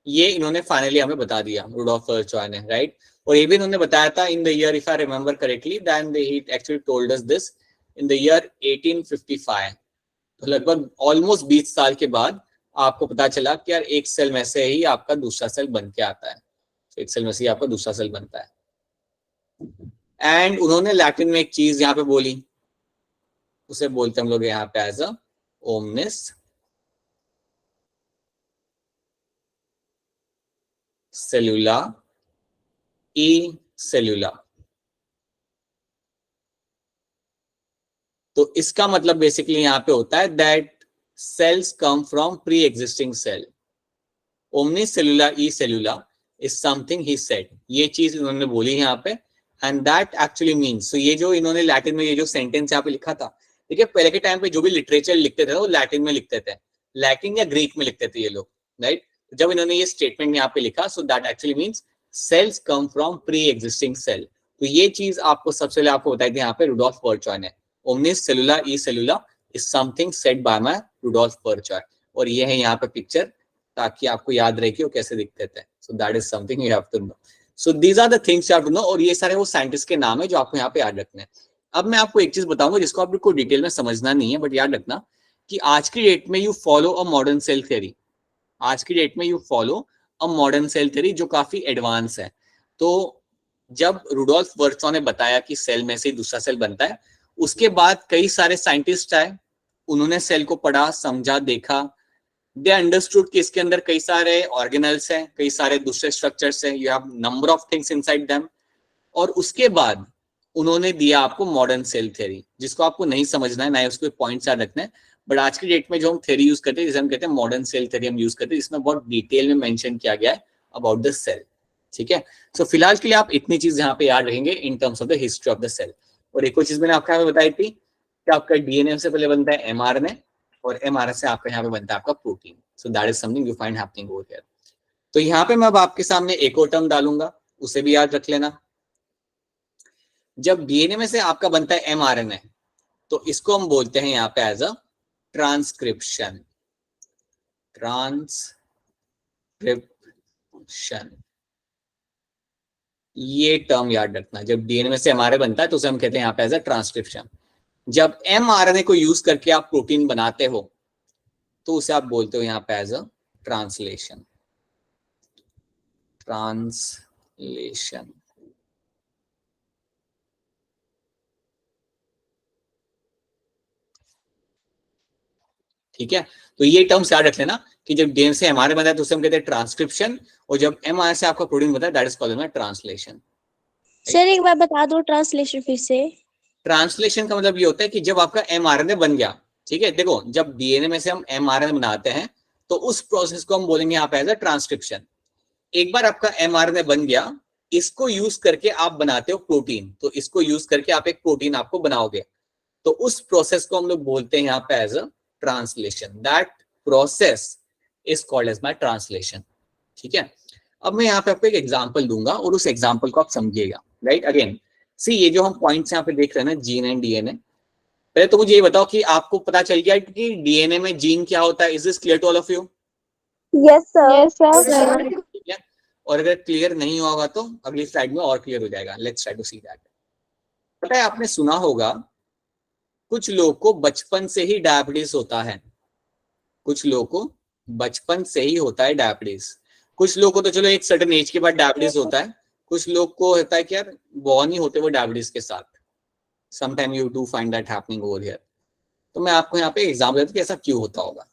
ये इन्होंने फाइनली हमें बता दिया रुडोल्फ वर्चर ने, राइट। और ये भी इन्होंने बताया था in the year, if I remember correctly, then they he actually told us this in the year 1855। तो लगभग ऑलमोस्ट 20 साल के बाद आपको पता चला कि यार एक सेल में से ही आपका दूसरा सेल बन के आता है, तो एक सेल में से ही आपका दूसरा सेल बनता है। एंड उन्होंने लैटिन में एक चीज यहाँ पे बोली, उसे बोलते हम लोग यहाँ पे एज अ ओमनिस सेलुला ई सेलुला। तो इसका मतलब बेसिकली यहाँ पे होता है that cells come from pre existing cell. Omnis cellula e cellula is something he said, ये चीज इन्होंने बोली यहाँ पे, एंड दैट एक्चुअली मीन्स, तो ये जो इन्होंने लैटिन में ये जो सेंटेंस यहाँ पे लिखा था, देखिए पहले के टाइम पे जो भी लिटरेचर लिखते थे वो लैटिन में लिखते थे, लैटिन या ग्रीक में लिखते थे ये लोग, राइट। जब इन्होंने ये स्टेटमेंट यहाँ पे लिखा, so that actually means cells come from pre existing cell. तो ये चीज आपको सबसे पहले आपको बताई थी यहाँ पे रुडोल्फ वर्चर ने, omnis cellula e cellula is something said by my Rudolf Virchow. और ये है यहाँ पे पिक्चर, ताकि आपको याद रहे कि वो कैसे दिखते थे। So that is something you have to know. So these are the things you have to know, और ये सारे वो साइंटिस्ट के नाम है जो आपको यहाँ पे याद रखने हैं। अब मैं आपको एक चीज बताऊंगा जिसको आपको डिटेल में समझना नहीं है, बट याद रखना कि आज की डेट में you follow a modern cell theory. आज की डेट में you follow a modern cell theory जो काफी एडवांस है। तो जब रुडोल्फ वर्त्ज़ो ने बताया कि सेल में से दूसरा सेल बनता है, उसके बाद कई सारे साइंटिस्ट आए, उन्होंने सेल को पढ़ा, समझा, देखा, दे अंडरस्टूड कि इसके अंदर कई सारे ऑर्गेनल्स हैं, कई सारे दूसरे स्ट्रक्चर्स हैं, you have number of things inside them, और उसके बाद उन्होंने दिया आपको मॉडर्न सेल थ्योरी, जिसको आपको नहीं समझना है, ना ही उसके पॉइंट्स याद रखने हैं। बट आज की डेट में जो हम थ्योरी यूज करते हैं, जिसे हम कहते हैं मॉडर्न सेल थ्योरी हम यूज करते हैं, जिसमें बहुत डिटेल में मेंशन किया गया है अबाउट द सेल। ठीक है, सो फिलहाल के लिए आप इतनी चीज यहाँ पे याद रखेंगे in terms of the history of the cell. और एक और चीज मैंने आपको यहाँ पे बताई थी कि आपका डीएनए से पहले बनता है एमआरएनए, और एमआरएनए से आपका यहाँ पे बनता है आपका protein. So that is something you find happening over here. तो यहाँ पे मैं अब आपके सामने एक और टर्म डालूंगा, उसे भी याद रख लेना। जब डीएनए में से आपका बनता है एमआरएनए, तो इसको हम बोलते हैं यहाँ पे एज अ ट्रांसक्रिप्शन। ट्रांसक्रिप्शन, ये टर्म याद रखना। जब डीएनए में से एमआरएनए बनता है तो उसे हम कहते हैं यहाँ पे एज अ ट्रांसक्रिप्शन। जब एमआरएनए को यूज करके आप प्रोटीन बनाते हो तो उसे आप बोलते हो यहाँ पे एज अ ट्रांसलेशन। ट्रांसलेशन, ठीक है। तो ये टर्म्स याद रख लेना कि जब डीएनए से एमआरएनए बनता है तो उसे हम कहते हैं ट्रांसक्रिप्शन, और जब एमआरएनए से आपका प्रोटीन बनता है that is called translation. Sir एक बार बता दो ट्रांसलेशन फिर से। ट्रांसलेशन का मतलब ये होता है कि जब आपका एमआरएनए बन गया, ठीक है, देखो जब डीएनए में से हम एमआरएनए बनाते हैं तो उस प्रोसेस को हम बोलेंगे यहाँ पे एज अ ट्रांसक्रिप्शन। एक बार आपका एमआरएनए बन गया, इसको यूज करके आप बनाते हो प्रोटीन, तो इसको यूज करके आप एक प्रोटीन आपको बनाओगे, तो उस प्रोसेस को हम लोग बोलते हैं यहाँ पे as a translation. That process is called as my translation. ठीक है, अब मैं यहाँ पे आपको एक एग्जांपल दूंगा और उस एग्जांपल को आप समझिएगा। राइट, अगेन सी ये जो हम पॉइंट्स यहाँ पे देख रहे हैं ना, जीन एंड डीएनए, पहले तो मुझे ये बताओ कि आपको पता चल गया कि डीएनए में जीन क्या होता है। Is this clear to all of you? Yes sir. ठीक है, और अगर क्लियर नहीं हुआ होगा तो अगली स्लाइड में और क्लियर हो जाएगा। Let's try to see that. पता है, आपने सुना होगा कुछ लोगों को बचपन से ही डायबिटीज होता है। कुछ लोगों को बचपन से ही होता है डायबिटीज। कुछ लोगों को तो चलो एक सर्टेन एज के बाद डायबिटीज होता है, कुछ लोग को होता है कि यार बॉर्न ही होते वो डायबिटीज के साथ। Sometime you do find that happening over here. तो मैं आपको यहाँ पे एग्जाम्पल देता हूँ कि ऐसा क्यों होता होगा।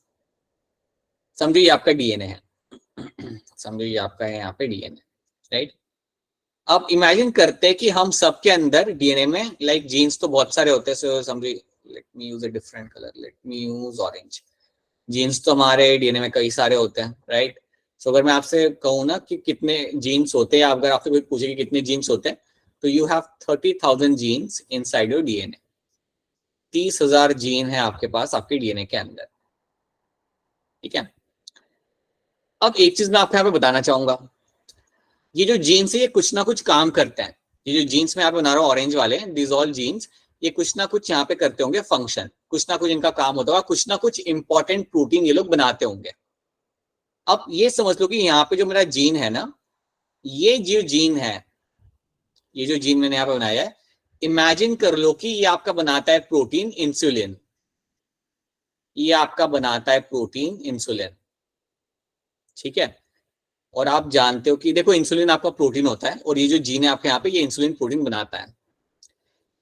समझो ये आपका डीएनए है, समझो ये आपका है यहाँ पे डीएनए, राइट। अब इमेजिन करते हैं कि हम सबके अंदर डीएनए में लाइक जीन्स तो बहुत सारे होते हैं। सो समझो, let me use a different colour, let me use orange. Genes तो हमारे डीएनए में कई सारे होते हैं, राइट। सो अगर मैं आपसे कहूँ ना कि कितने जीन्स होते हैं, अगर आपसे कोई पूछे कि कितने जीन्स होते हैं, तो you have 30,000 genes inside your DNA. 30,000 gene है आपके पास आपके डीएनए के अंदर। ठीक है, अब एक चीज मैं आपको यहाँ पे बताना चाहूंगा, ये जो जीन्स है ये कुछ ना कुछ काम करते हैं। ये जो जीन्स में आप बना रहा हूँ ऑरेंज वाले, दिस ऑल जीन्स, ये कुछ ना कुछ यहाँ पे करते होंगे फंक्शन, कुछ ना कुछ इनका काम होता होगा, कुछ ना कुछ इंपॉर्टेंट प्रोटीन ये लोग बनाते होंगे। अब ये समझ लो कि यहाँ पे जो मेरा जीन है ना, ये जो जीन है, ये जो जीन मैंने यहाँ पे बनाया है, इमेजिन कर लो कि ये आपका बनाता है प्रोटीन इंसुलिन। ये आपका बनाता है प्रोटीन इंसुलिन, ठीक है। और आप जानते हो कि देखो इंसुलिन आपका प्रोटीन होता है, और ये जो जीन है आपके यहाँ पे ये इंसुलिन प्रोटीन बनाता है।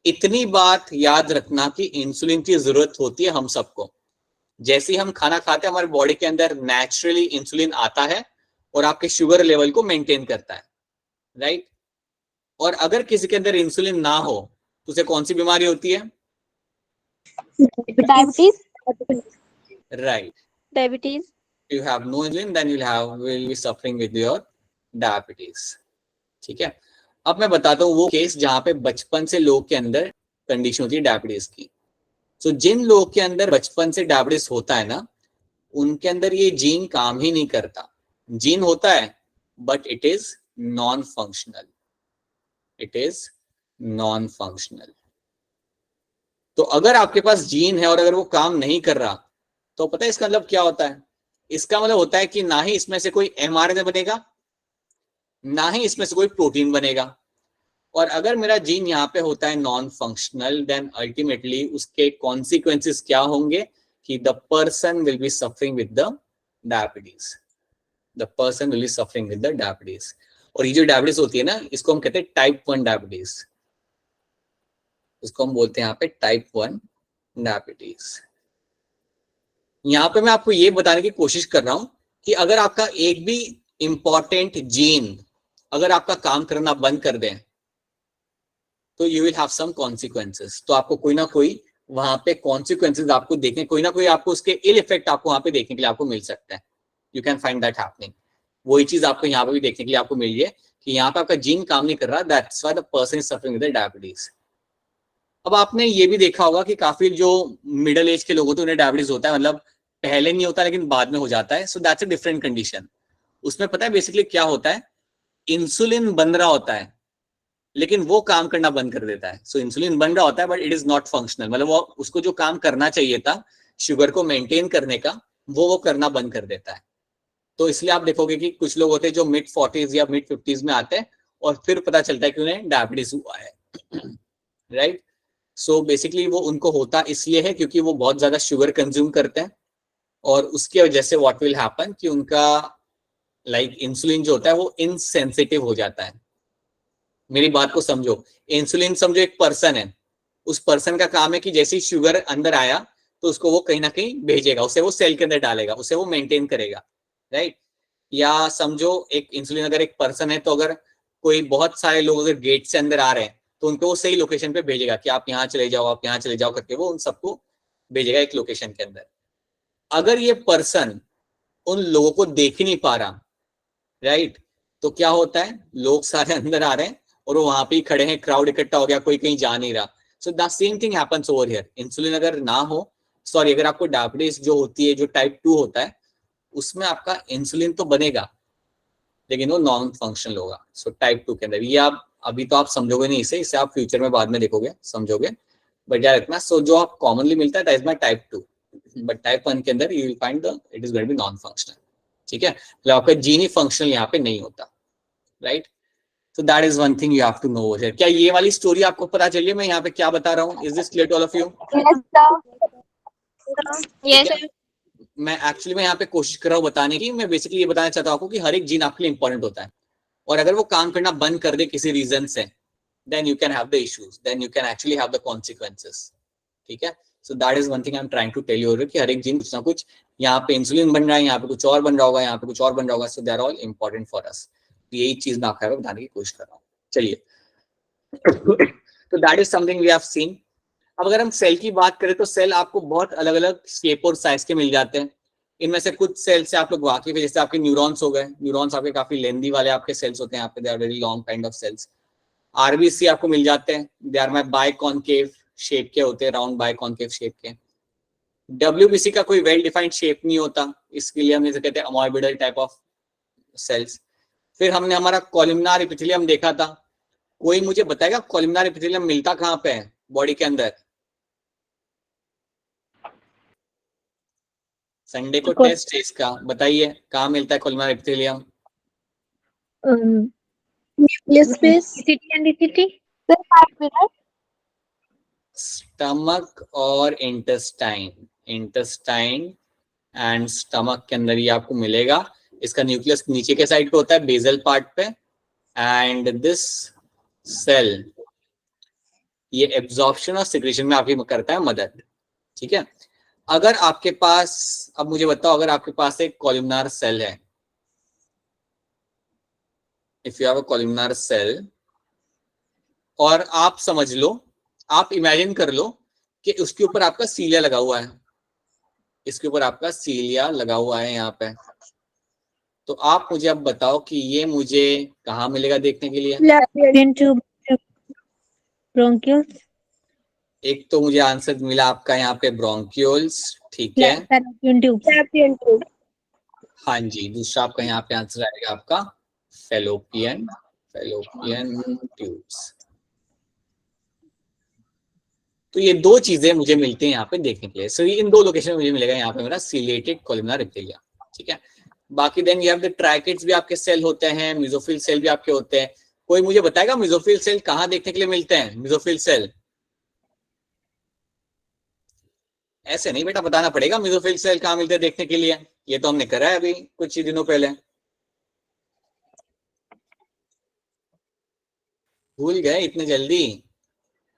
इतनी बात याद रखना कि इंसुलिन की जरूरत होती है हम सबको। जैसे ही हम खाना खाते हैं हमारे बॉडी के अंदर नेचुरली इंसुलिन आता है और आपके शुगर लेवल को मेंटेन करता है, राइट। और अगर किसी के अंदर इंसुलिन ना हो तो उसे कौन सी बीमारी होती है? Diabetes. Right, diabetes. you have no insulin then will be suffering with your diabetes। ठीक है, अब मैं बताता हूँ वो केस जहां पे बचपन से लोग के अंदर कंडीशन होती है डायबिटीज की। सो जिन लोगों के अंदर बचपन से डायबिटीज होता है ना, उनके अंदर ये जीन काम ही नहीं करता। जीन होता है but it is non functional, it is non functional. तो अगर आपके पास जीन है और अगर वो काम नहीं कर रहा, तो पता है इसका मतलब क्या होता है? इसका मतलब होता है कि ना ही इसमें से कोई एमआरएनए बनेगा, ना ही इसमें से कोई प्रोटीन बनेगा। और अगर मेरा जीन यहाँ पे होता है नॉन फंक्शनल, देन अल्टीमेटली उसके कॉन्सिक्वेंसेस क्या होंगे कि the person will be suffering with the diabetes, the person will be suffering with the diabetes. और ये जो डायबिटीज होती है ना, इसको हम कहते हैं टाइप 1 डायबिटीज, इसको हम बोलते हैं यहाँ पे टाइप 1 डायबिटीज। यहाँ पे मैं आपको ये बताने की कोशिश कर रहा हूं कि अगर आपका एक भी इंपॉर्टेंट जीन अगर आपका काम करना बंद कर दें तो you will have some consequences. तो आपको कोई ना कोई वहां पे कॉन्सिक्वेंसेस आपको देखने, कोई ना कोई आपको उसके इल इफेक्ट आपको वहां पे देखने के लिए आपको मिल सकता है। You can find that happening. वही चीज आपको यहाँ पे भी देखने के लिए आपको मिल रही है कि यहाँ पे आपका जीन काम नहीं कर रहा, that's why the person is suffering with diabetes. अब आपने ये भी देखा होगा कि काफी जो मिडिल एज के लोग होते हैं उन्हें डायबिटीज होता है, मतलब पहले नहीं होता लेकिन बाद में हो जाता है। So that's a different condition. उसमें पता है बेसिकली क्या होता है, इंसुलिन बन रहा होता है लेकिन वो काम करना बंद कर देता है। सो इंसुलिन बन रहा होता है but it is not functional, मतलब वो उसको जो काम करना चाहिए था शुगर को मेंटेन करने का वो करना बंद कर देता है। तो इसलिए आप देखोगे कि कुछ लोग होते हैं जो मिड 40s या मिड 50s में आते हैं और फिर पता चलता है कि उन्हें डायबिटीज हुआ है, राइट। सो बेसिकली वो उनको होता इसलिए है क्योंकि वो बहुत ज्यादा शुगर कंज्यूम करते हैं और उसकी वजह से व्हाट विल हैपन कि उनका इंसुलिन जो होता है वो इनसेंसिटिव हो जाता है। मेरी बात को समझो, इंसुलिन समझो एक पर्सन है, उस पर्सन का काम है कि जैसे ही शुगर अंदर आया तो उसको वो कहीं ना कहीं भेजेगा, उसे वो सेल के अंदर डालेगा, उसे वो मेंटेन करेगा, राइट। या समझो एक इंसुलिन अगर एक पर्सन है तो अगर कोई बहुत सारे लोग अगर गेट से अंदर आ रहे हैं तो उनको वो सही लोकेशन पे भेजेगा कि आप यहाँ चले जाओ, आप यहाँ चले जाओ करके वो उन सबको भेजेगा एक लोकेशन के अंदर। अगर ये पर्सन उन लोगों को देख ही नहीं पा रहा, राइट, तो क्या होता है, लोग सारे अंदर आ रहे हैं और वो वहां पे ही खड़े हैं, क्राउड इकट्ठा हो गया, कोई कहीं जा नहीं रहा। So the same thing happens over here. Insulin अगर ना हो, सॉरी अगर आपको डायबिटीज जो होती है जो टाइप 2 होता है उसमें आपका इंसुलिन तो बनेगा लेकिन वो नॉन फंक्शनल होगा। सो टाइप 2 के अंदर ये आप अभी तो आप समझोगे नहीं, इसे आप फ्यूचर में बाद में देखोगे समझोगे, बट याद रखना। सो जो आप कॉमनली मिलता है that is my type 2, but type 1 के अंदर you will find the it is going to be non functional, ठीक है। मतलब आपका जीन ही फंक्शनल यहाँ पे नहीं होता, right. So that is one thing you have to know over here. क्या ये वाली स्टोरी आपको पता चलिए मैं यहाँ पे क्या बता रहा हूँ? Is this clear to all of you? Yes sir. मैं एक्चुअली मैं यहाँ पे कोशिश कर रहा हूँ बताने की, मैं बेसिकली ये बताना चाहता हूँ आपको कि हर एक जीन आपके लिए इंपॉर्टेंट होता है और अगर वो काम करना बंद कर दे किसी रीजन से then you can have the issues, then you can actually have the consequences, ठीक है। So that is one thing I'm trying to tell you over कि हर एक जीन कुछ ना कुछ, यहाँ पे इंसुलिन बन रहा है, यहाँ पे कुछ और बन रहा होगा, यहाँ पे कुछ और बन रहा होगा। So they are all important for us. यही चीज मैं आपको बताने की कोशिश कर रहा हूँ। चलिए तो that is something we have seen. अब अगर हम सेल की बात करें तो सेल आपको बहुत अलग अलग शेप और साइज के मिल जाते हैं। इनमें से कुछ सेल से आप लोग वाकिफ है, जैसे आपके न्यूरॉन्स हो गए, न्यूरॉन्स आपके काफी लेंदी वाले आपके सेल्स होते हैं, यहाँ पे they are very long kind of cells. RBC आपको मिल जाते हैं, they are my biconcave shape के होते हैं, राउंड बाय कॉन्केव शेप के। डब्ल्यूबीसी का कोई वेल डिफाइंड शेप नहीं होता, इसके लिए हम इसे कहते हैं अमॉइबॉइडल टाइप ऑफ सेल्स। फिर हमने हमारा कॉलमनार एपिथेलियम देखा था। कोई मुझे बताएगा कॉलमनार एपिथेलियम मिलता कहाँ पे है बॉडी के अंदर? संडे को टेस्ट है इसका, बताइए कहाँ मिलता है columnar epithelium? Nucleus space. DCT. Stomach और इंटेस्टाइन, इंटेस्टाइन एंड स्टमक के अंदर ये आपको मिलेगा। इसका न्यूक्लियस नीचे के साइड पे होता है, बेसल पार्ट पे, एंड दिस सेल ये एब्जॉर्प्शन और सिक्रेशन में आपकी करता है मदद, ठीक है। अगर आपके पास, अब मुझे बताओ, अगर आपके पास एक कॉलमनार सेल है, if you have a columnar cell, और आप समझ लो, आप इमेजिन कर लो कि उसके ऊपर आपका सीलिया लगा हुआ है, इसके ऊपर आपका सीलिया लगा हुआ है यहाँ पे, तो आप मुझे अब बताओ कि ये मुझे कहाँ मिलेगा देखने के लिए? ब्रोंकियल्स। एक तो मुझे आंसर मिला आपका यहाँ पे ब्रोंक्यूल्स, ठीक है। हाँ जी, दूसरा आपका यहाँ पे आंसर आएगा आपका फेलोपियन, फेलोपियन ट्यूब्स। तो ये दो चीजें मुझे मिलती हैं यहाँ पे देखने के लिए। सो इन दो लोकेशन में मुझे मिलेगा यहाँ पे मेरा सीलिएटेड कॉलमनार एपिथेलियम, ठीक है। बाकी देन यू हैव द ट्राइकेट्स भी आपके सेल होते हैं, मेसोफिल सेल भी आपके होते हैं। कोई मुझे बताएगा मेसोफिल सेल कहाँ देखने के लिए मिलते हैं? मेसोफिल सेल ऐसे नहीं बेटा, बताना पड़ेगा मेसोफिल सेल कहाँ मिलते हैं देखने के लिए। ये तो हमने करा है अभी कुछ ही दिनों पहले। भूल गए इतने जल्दी?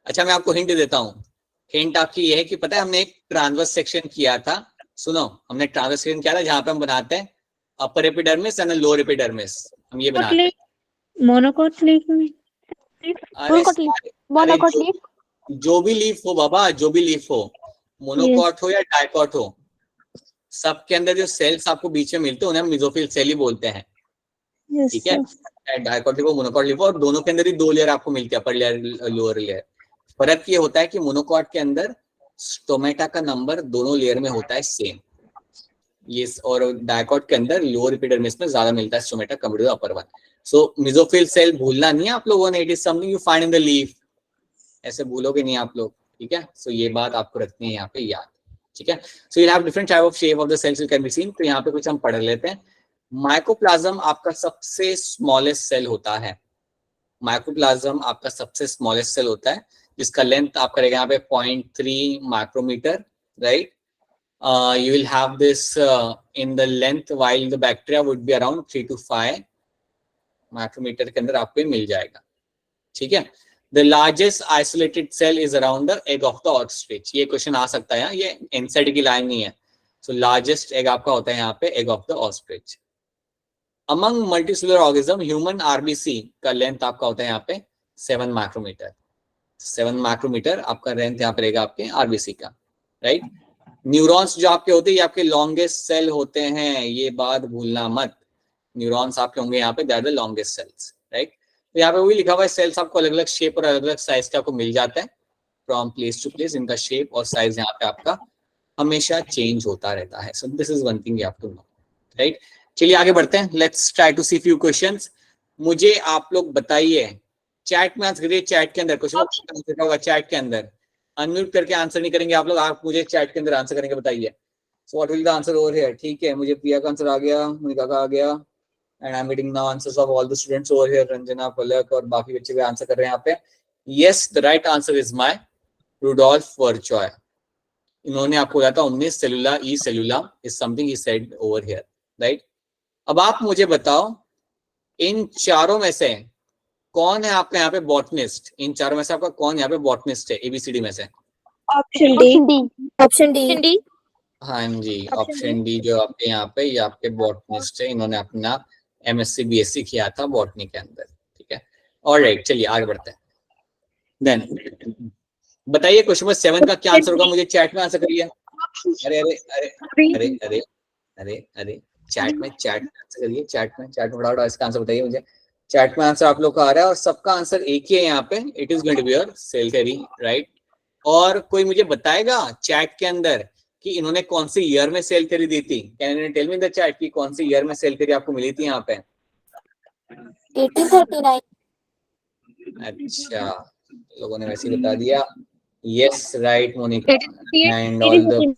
अच्छा मैं आपको हिंट देता हूँ। हिंट आपकी ये है कि पता है हमने एक ट्रांसवर्स सेक्शन किया था। सुनो, हमने ट्रांसवर्स सेक्शन किया था जहां पे हम बनाते हैं upper epidermis and lower epidermis. हम ये बनाते हैं। मोनोकोट लीफ में अरे मोनोकोट लीफ। जो भी लीफ हो बाबा, जो भी लीफ हो, मोनोकॉट हो या डाइकॉट हो, सबके अंदर जो सेल्स आपको बीच में मिलते हैं उन्हें हम मेसोफिल सेल ही बोलते हैं। ठीक है, डाइकॉट लीफ हो, मोनोकॉट लीफ हो, और दोनों के अंदर ही 2 लेयर आपको मिलती है, अपर लेयर लोअर लेयर। फर्क ये होता है कि मोनोकॉट के अंदर स्टोमेटा का नंबर दोनों लेयर में होता है सेम, ये, और डाइकॉट के अंदर लोअर एपिडर्मिस में ज्यादा मिलता है stomata compared to upper one. So mesophyll cell भूलना नहीं है आप लोगों ने, it is something you find in the leaf, ऐसे भूलोगे नहीं आप लोग। ठीक है, सो ये बात आपको रखनी है यहाँ पे याद। ठीक है, so you have different type of shape of the cells you can be seen. तो यहाँ पे कुछ हम पढ़ लेते हैं। माइकोप्लाज्म आपका सबसे स्मॉलेस्ट सेल होता है। माइकोप्लाज्म आपका सबसे स्मॉलेस्ट सेल होता है, जिसका लेंथ आपका रहेगा यहाँ पे 0.3 micrometer, right. You will have this in the length, while the bacteria would be around 3 to 5 micrometer के अंदर आपको मिल जाएगा। ठीक है, the largest isolated cell is around the egg of the ostrich। ये क्वेश्चन आ सकता है, ये एनसीईआरटी की लाइन नहीं है। so largest egg आपका होता है यहाँ पे egg of the ostrich। among multicellular organism human RBC का लेंथ आपका होता है यहाँ पे 7 माइक्रोमीटर। 7 माइक्रोमीटर आपका लेंथ यहाँ पे रहेगा आपके आरबीसी का, राइट। न्यूरॉन्स जो आपके होते हैं ये आपके लॉन्गेस्ट सेल होते हैं, ये बात भूलना मत। न्यूरॉन्स आपके होंगे यहाँ पे, that are the longest cells, right. तो यहाँ पे वही लिखा हुआ है, सेल्स आपको अलग अलग शेप और अलग अलग साइज का आपको मिल जाता है फ्रॉम प्लेस टू प्लेस। इनका शेप और साइज यहाँ पे आपका हमेशा चेंज होता रहता है। So this is one thing you have to know, right. चलिए आगे बढ़ते हैं, let's try to see few questions. मुझे आप लोग बताइए, चैट में आंसर करिए। चैट के अंदर क्वेश्चन होगा, चैट के अंदर अनम्यूट करके आंसर नहीं करेंगे आप लोग, आप मुझे चैट के अंदर आंसर करेंगे। बताइए, so what will the answer over here. ठीक है, मुझे प्रिया का आंसर आ गया, मोनिका का आ गया, and I am reading now answers of all the students over here. Ranjana, Palak और बाकी बच्चे भी आंसर कर रहे हैं यहाँ पे। Yes, the right answer is my Rudolf Virchow. इन्होंने आपको बताया था 19 cellula e cellula is something he said over here, right. अब आप मुझे बताओ, इन चारों में से कौन है आपका यहाँ पे बॉटनिस्ट? इन चारों में से आपका कौन यहाँ पे बॉटनिस्ट है एबीसीडी में से? Option D. Option D. हाँ जी, ऑप्शन डी जो आपके यहाँ पे, ये आपके बॉटनिस्ट है। इन्होंने अपना एमएससी बीएससी किया था बॉटनी के अंदर। ठीक है, ऑलराइट, चलिए आगे बढ़ते हैं। देन बताइए क्वेश्चन नंबर 7 का क्या आंसर होगा, मुझे चैट में आंसर करिए। अरे अरे अरे अरे अरे अरे अरे चैट में आंसर करिए, चैट में फटाफट इसका आंसर बताइए मुझे। चैट में आंसर आप लोग का आ रहा है और सबका आंसर एक ही है यहाँ पे, it is going to be your cell theory, right. और कोई मुझे बताएगा चैट के अंदर कि इन्होंने कौन सी ईयर में सेल थ्योरी दी थी? Can you tell me the chat की कौन सी ईयर में सेल थ्योरी आपको मिली थी यहाँ पे? 1839। अच्छा, लोगों ने वैसे ही बता दिया। Yes, right Monica, and all the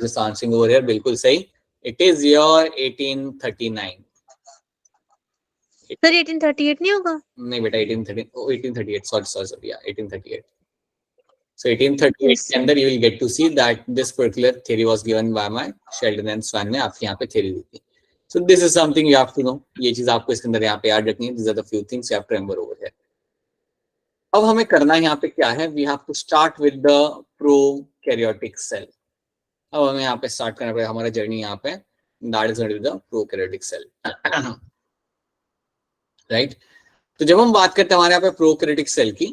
just answering over here, बिल्कुल सही। It is your 1839। सर 1838 नहीं होगा? नहीं बेटा, 1838, सॉरी या 1838। So 1838 के अंदर you will get to see that this particular theory was given by my Sheldon and Swan ने आपके यहाँ पे theory दी थी। So this is something you have to know, ये चीज आपको इसके अंदर यहाँ पे याद रखनी है। These are the few things you have to remember over here। अब हमें करना यहाँ पे क्या है, we have to start with the prokaryotic cell। अब हमें यहाँ पे स्टार्ट करना पड़ेगा हमारा जर्नी यहाँ पे, that is going to be the prokaryotic cell, right? तो जब हम बात करते हैं हमारे यहाँ पे प्रोकैरियोटिक सेल की,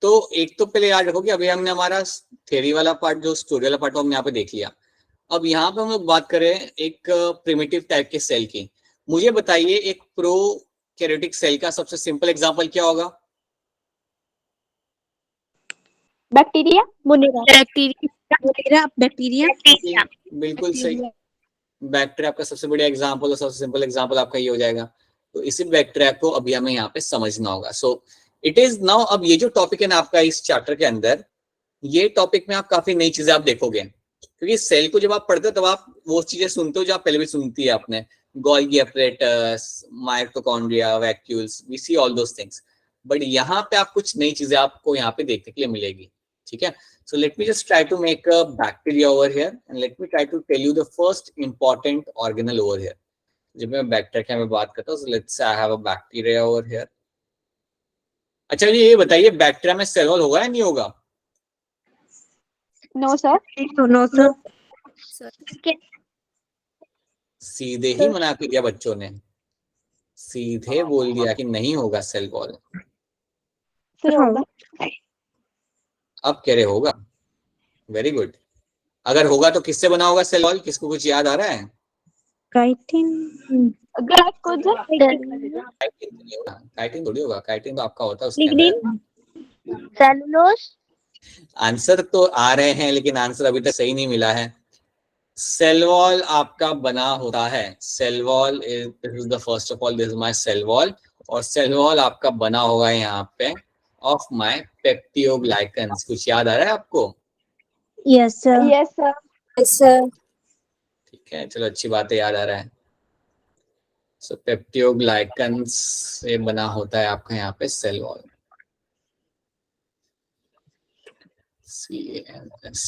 तो एक तो पहले याद रखो कि अभी हमने हमारा थ्योरी वाला पार्ट, जो स्टोरी वाला पार्ट, हमने यहाँ पे देख लिया। अब यहाँ पे हम लोग बात करें एक प्रिमिटिव टाइप के सेल की। मुझे बताइए एक प्रोकैरियोटिक सेल का सबसे सिंपल एग्जांपल क्या होगा? बैक्टीरिया। बैक्टीरिया। बिल्कुल सही, बैक्टीरिया आपका सबसे बढ़िया एग्जांपल और सबसे सिंपल एग्जांपल आपका ये हो जाएगा। तो इसी बैक्टीरिया को अभी हमें यहाँ पे समझना होगा। सो इट इज नाउ, अब ये जो टॉपिक है ना आपका इस चैप्टर के अंदर, ये टॉपिक में आप काफी नई चीजें आप देखोगे। क्योंकि सेल को जब आप पढ़ते हो तब आप वो चीजें सुनते हो जो आप पहले भी सुनती है आपने, Golgi apparatus, mitochondria, vacuoles, we see all those things. But यहाँ पे आप कुछ नई चीजें आपको यहाँ पे देखने के लिए मिलेगी, ठीक है। So let me just try to make a bacteria over here and let me try to tell you the first important organelle over here. जब मैं बैक्टीरिया में बात करता हूँ, so let's say I have a bacteria over here. अच्छा ये बताइए bacteria में सेल वॉल होगा या नहीं होगा? No sir. No sir. सीधे ही मना कर दिया बच्चों ने, सीधे बोल दिया कि नहीं होगा सेल वॉल। सर होगा। अब कह रहे होगा, वेरी गुड। अगर होगा तो किससे बना होगा सेल वॉल? किसको कुछ याद आ रहा है? काइटिन। काइटिन थोड़ी होगा, काइटिन तो आपका होता है उसके अंदर। सेलुलोज। आंसर तो आ रहे हैं लेकिन आंसर अभी तक सही नहीं मिला है। सेल वॉल आपका बना होता है, cell wall is the first of all, this is my cell wall, और सेल वॉल आपका बना होगा यहाँ पे ऑफ माय पेप्टियोग्लाइकन्स। कुछ याद आ रहा है आपको? Yes sir. Yes sir. Yes sir. ठीक है, चलो अच्छी बात है, याद आ रहा है। सो पेप्टियोग्लाइकन्स से बना होता है आपका यहाँ पे सेल वॉल। CNS।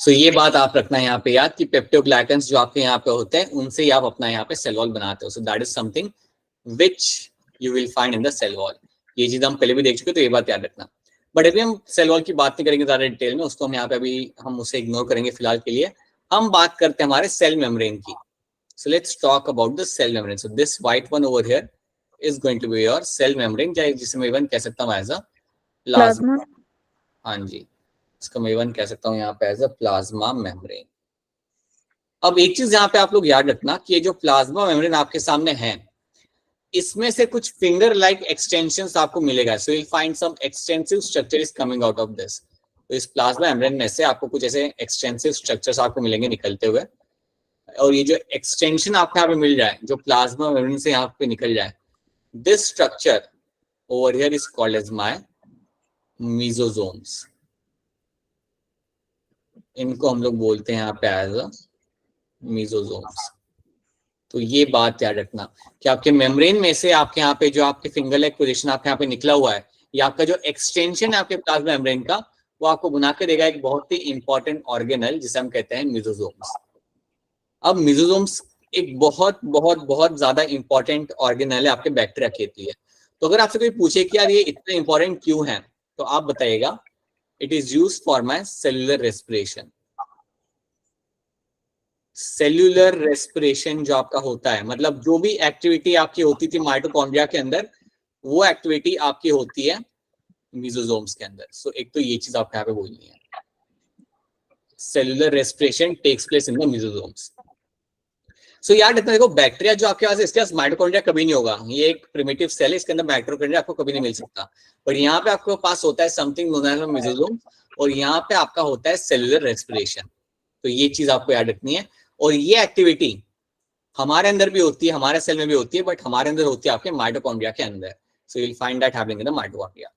सो ये बात आप रखना है यहाँ पे याद कि पेप्टियोग्लाइकन्स जो आपके यहाँ पे होते हैं उनसे ही आप अपना यहाँ पे सेल वॉल बनाते हो। So that is something which you will find in the cell wall. ये चीज हम पहले भी देख चुके, तो ये बात याद रखना। बट अभी हम सेल वॉल की बात नहीं करेंगे ज्यादा डिटेल में, उसको हम यहाँ पे अभी हम उसे इग्नोर करेंगे फिलहाल के लिए। हम बात करते हैं हमारे सेल मेम्ब्रेन की। So let's talk about the cell membrane. So this white one over here is going to be your cell membrane, जिसे मैं इवन कह सकता हूँ एज अ प्लाज्मा। हाँ जी, इसको मैं इवन कह सकता हूँ यहाँ पे एज अ प्लाज्मा मेम्ब्रेन। अब एक चीज यहाँ पे आप लोग याद रखना कि ये जो प्लाज्मा मेम्ब्रेन आपके सामने है, इसमें से कुछ फिंगर लाइक एक्सटेंशंस आपको मिलेगा। So you find some extensive structure is coming out of this. तो इस प्लाज्मा मेम्ब्रेन में से आपको कुछ ऐसे एक्सटेंसिव स्ट्रक्चर्स आपको मिलेंगे निकलते हुए, और ये जो एक्सटेंशन आपको यहाँ पे मिल जाए जो प्लाज्मा मेम्ब्रेन से यहाँ पे निकल जाए, this structure over here is called as my mesosomes. इनको हम लोग बोलते हैं यहाँ पे एज अ मेसोसोम्स। तो ये बात याद रखना कि आपके मेम्ब्रेन में से आपके यहाँ पे जो आपके फिंगर लाइक पोजीशन आपके यहाँ पे निकला हुआ है, ये आपका जो एक्सटेंशन है आपके प्लाज्मा मेम्ब्रेन का, वो आपको बना के देगा एक बहुत ही इंपॉर्टेंट ऑर्गेनल जिसे हम कहते हैं मेसोसोम्स। अब मेसोसोम्स एक बहुत बहुत बहुत ज्यादा इंपॉर्टेंट ऑर्गेनल है आपके बैक्टीरिया के लिए। तो अगर आपसे कोई पूछे कि यार ये इतना इंपॉर्टेंट क्यों है, तो आप बताइएगा it is used for my cellular respiration. Cellular respiration जो आपका होता है, मतलब जो भी एक्टिविटी आपकी होती थी माइटोकॉन्ड्रिया के अंदर, वो एक्टिविटी आपकी होती है मेसोसोम्स के अंदर। सो एक तो ये चीज आपको यहाँ पे बोलनी है, cellular respiration takes place in the mesosomes. So याद रखना, देखो बैक्टीरिया जो आपके पास है इसके पास माइटोकॉन्ड्रिया कभी नहीं होगा, ये एक प्रिमिटिव सेल है, इसके अंदर माइटोकॉन्ड्रिया आपको कभी नहीं मिल सकता। पर यहाँ पे आपके पास होता है समथिंग नोन एज मेसोसोम, और यहाँ पे आपका होता है सेल्यूलर रेस्पिरेशन। तो ये चीज आपको याद रखनी है, और ये एक्टिविटी हमारे अंदर भी होती है, हमारे सेल में भी होती है, बट हमारे अंदर होती है आपके माइटोकॉन्ड्रिया के अंदर। So you will find that happening in the mitochondria.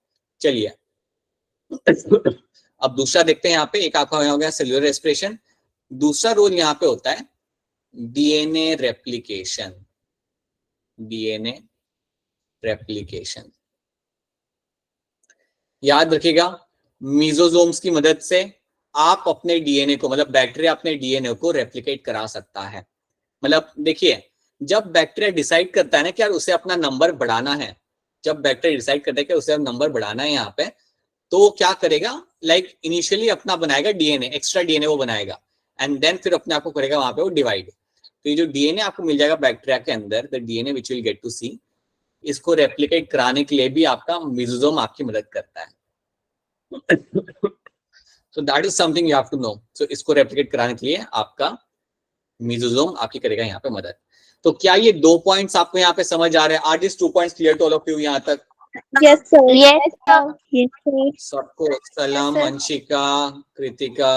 चलिए अब दूसरा देखते हैं। यहाँ पे एक आपका हो गया सेल्यूलर रेस्पिरेशन, दूसरा रोल यहाँ पे होता है डीएनए रेप्लिकेशन। डीएनए रेप्लिकेशन याद रखिएगा, मेसोसोम्स की मदद से आप अपने डीएनए को, मतलब बैक्टीरिया अपने डीएनए को रेप्लिकेट करा सकता है। मतलब देखिए, जब बैक्टीरिया डिसाइड करता है ना कि यार उसे अपना नंबर बढ़ाना है, जब बैक्टीरिया डिसाइड करता है कि उसे नंबर बढ़ाना है यहाँ पे, तो क्या करेगा, लाइक इनिशियली अपना बनाएगा डीएनए, एक्स्ट्रा डीएनए वो बनाएगा, एंड देन फिर अपने आप को करेगा वहां पे वो डिवाइड। तो ये जो डीएनए आपको मिल जाएगा बैक्टीरिया के अंदर, the DNA which will get to see, इसको रेप्लिकेट कराने के लिए भी आपका मेसोसोम आपकी मदद करता है। So that is something you have to know. So इसको रेप्लिकेट कराने के लिए आपका मेसोसोम आपकी करेगा यहाँ पे मदद। तो क्या ये 2 पॉइंट्स आपको यहाँ पे समझ आ रहे हैं? Are this 2 points clear to all of you यहाँ तक? Yes sir. Yes sir. सबको सलाम, Anshika, Kritika,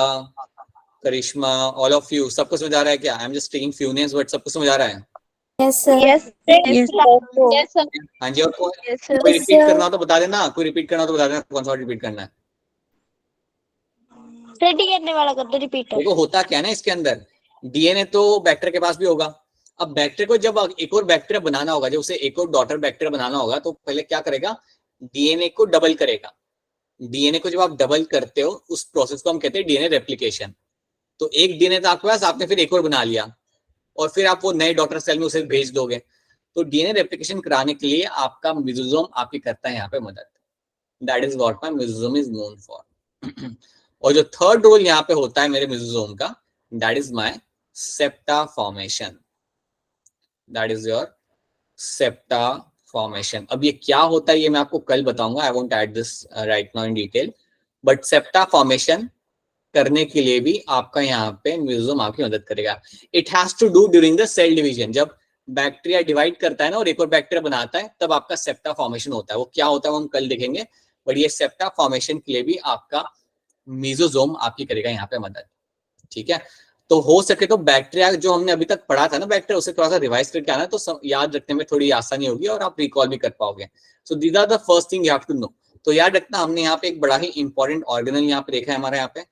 Karishma, all of you, सबको समझ आ रहा है क्या? I am just taking few names, but सबको समझ आ रहा है? Yes, sir. Yes, Yes, sir. yes, sir. हाँ जी, और Yes, sir. कोई Yes, रिपीट sir. करना हो तो बता देना, कोई रिपीट करना हो तो बता देना, कौन सा रिपीट करना है। रेडी करने वाला कर दो रिपीट। देखो होता क्या है ना, इसके अंदर डीएनए तो बैक्टीरिया के पास भी होगा। अब बैक्टीरिया को जब एक और बैक्टीरिया बनाना होगा, जब उसे एक और डॉटर बैक्टीरिया बनाना होगा, तो पहले क्या करेगा, डीएनए को डबल करेगा। डीएनए को जब आप डबल करते हो, उस प्रोसेस को हम कहते हैं डीएनए रेप्लिकेशन। तो एक डीएनए था आपके पास, आपने फिर एक और बना लिया, और फिर आप वो नए डॉटर सेल में उसे भेज दोगे। तो डीएनए रेप्लिकेशन कराने के लिए आपका मेसोसोम आपकी करता है यहाँ पे मदद। That is what my mesosome is known for. और जो थर्ड रोल यहाँ पे होता है मेरे मेसोसोम का, that is my septa formation. That is your septa formation. अब ये क्या होता है ये मैं आपको कल बताऊंगा, I won't add this right now in detail. But septa formation करने के लिए भी आपका यहाँ पे मेसोसोम आपकी मदद करेगा। It has to do during the cell division. जब बैक्टीरिया डिवाइड करता है ना और एक और बैक्टीरिया बनाता है, तब आपका सेप्टा फॉर्मेशन होता है। वो क्या होता है वो हम कल देखेंगे, बट ये सेप्टा फॉर्मेशन के लिए भी आपका मेसोसोम आपकी करेगा यहाँ पे मदद। ठीक है, तो हो सके तो बैक्टीरिया जो हमने अभी तक पढ़ा था ना बैक्टीरिया, उसे थोड़ा सा रिवाइज करके आना, तो याद रखने में थोड़ी आसानी होगी और आप रिकॉल भी कर पाओगे। So these are the first thing you have to know. तो याद रखना, हमने यहाँ पे एक बड़ा ही इंपॉर्टेंट ऑर्गेनल यहाँ पे देखा है हमारे यहाँ पे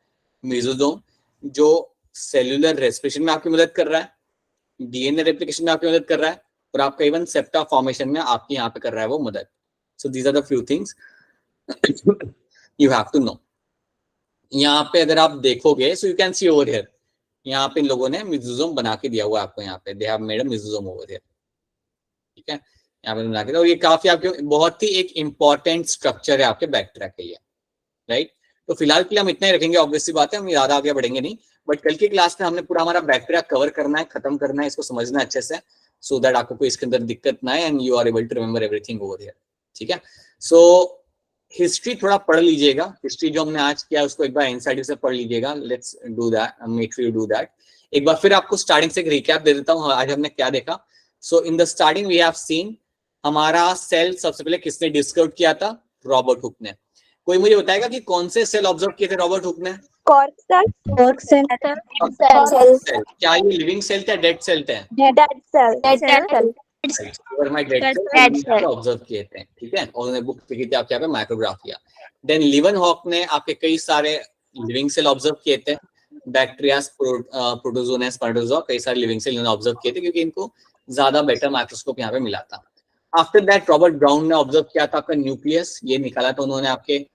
मेसोसोम, जो सेल्यूलर रेस्पिरेशन में आपकी मदद कर रहा है, डीएनए रेप्लिकेशन में आपकी मदद कर रहा है, और आपका इवन सेप्टा फॉर्मेशन में आपकी यहाँ पे कर रहा है वो मदद। So these are the few things you have to know. यहाँ पे अगर आप देखोगे, so you can see over here, यहाँ पे इन लोगों ने मेसोसोम बना के दिया हुआ है आपको, यहाँ पे they have made a mesosome over here. ठीक है, यहाँ पे बना के दिया, और ये काफी आपके बहुत ही एक इंपॉर्टेंट स्ट्रक्चर है आपके बैक्टीरिया के लिए, राइट। तो फिलहाल के लिए हम इतना ही रखेंगे, ऑब्वियसली बात है, हम ज्यादा आगे बढ़ेंगे नहीं। बट कल की क्लास में हमने पूरा हमारा बैक्टीरिया कवर करना है, खत्म करना है, इसको समझना है अच्छे से, सो दैट आपको कोई इसके अंदर दिक्कत ना है and you are able to remember everything over here. ठीक है, सो हिस्ट्री थोड़ा पढ़ लीजिएगा, हिस्ट्री जो हमने आज किया उसको एक बार एनसीईआरटी से पढ़ लीजिएगा। Let's do that, make sure you do that. एक बार फिर आपको स्टार्टिंग से एक रिकैप दे देता हूँ आज हमने क्या देखा। So in the starting we have seen, हमारा सेल सबसे पहले किसने डिस्कवर किया था, रॉबर्ट हुक ने। कोई मुझे बताएगा कि कौन से सेल ऑब्जर्व किए थे रॉबर्ट हुक ने? Cork cell, Cork cell. Cell. क्या ये लिविंग सेल थे, डेड सेल थे? डेड सेल, ऑब्जर्व किए थे। ठीक है, और उन्होंने बुक लिखी थी आपके यहाँ पे माइक्रोग्राफिया। देन लीवनहॉक ने आपके कई सारे लिविंग सेल ऑब्जर्व किए थे, बैक्टीरिया, प्रोटोजोआ, स्पर्मटोजोआ, कई सारे लिविंग सेल इन्होंने ऑब्जर्व किए थे क्योंकि इनको ज्यादा बेटर माइक्रोस्कोप यहाँ पे मिला था। आफ्टर दैट रॉबर्ट ब्राउन ने ऑब्जर्व किया था आपका न्यूक्लियस, ये निकाला था उन्होंने आपके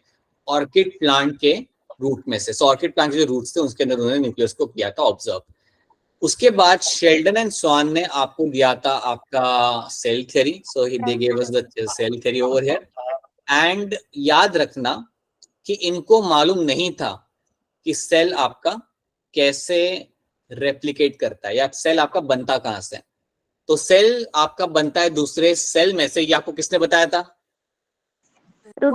ऑर्किड प्लांट के रूट में से। सो ऑर्किड प्लांट के जो रूट्स थे उसके अंदर उन्होंने न्यूक्लियस को किया था ऑब्जर्व। उसके बाद शेल्डन एंड स्वान ने आपको दिया था आपका cell theory. So they gave us the cell theory over here. And याद रखना कि इनको मालूम नहीं था कि सेल आपका कैसे रेप्लिकेट करता है या सेल आपका बनता कहां से। तो सेल आपका बनता है दूसरे सेल में से, ये आपको किसने बताया था? मैंने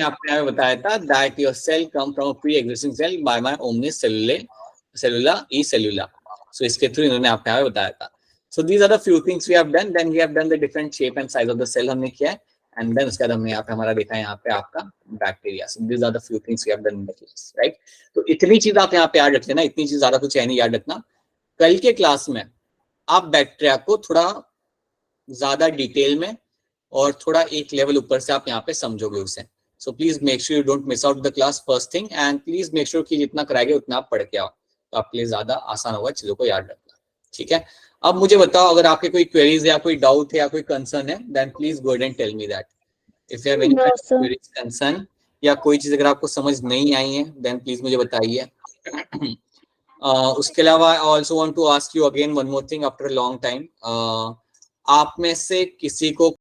आपको यहाँ बताया था that your cell come from a pre-existing cell by my omnis cellula e cellula. So इसके थ्रू इन्होंने आपको यहाँ बताया था। So these are the few things we have done. Then we have done the different shape and size of the cell हमने किया है, and then उसके बाद हमने यहाँ पे हमारा देखा है यहाँ पे आपका bacteria. So these are the few things we have done in the class, right? तो इतनी चीज आप यहाँ पे याद रख लेना, इतनी चीज ज्यादा कुछ है नहीं याद रखना। कल के क्लास में आप बैक्टीरिया को थोड़ा ज्यादा डिटेल में और थोड़ा एक लेवल ऊपर से आप यहाँ पे समझोगे उसे। So please make sure you don't miss out the class first thing, and please make sure कि जितना कराएंगे उतना आप पढ़ के आओ, तो आपके लिए ज्यादा आसान होगा चीजों को याद रखना। ठीक है, अब मुझे बताओ अगर आपके कोई क्वेरीज या कोई डाउट है या कोई कंसर्न है, then please go ahead and tell me that. If you have any queries, concern या कोई चीज अगर आपको समझ नहीं आई है, देन प्लीज मुझे बताइए। उसके अलावा I also want to ask you again one more thing after a long time. आप में से किसी को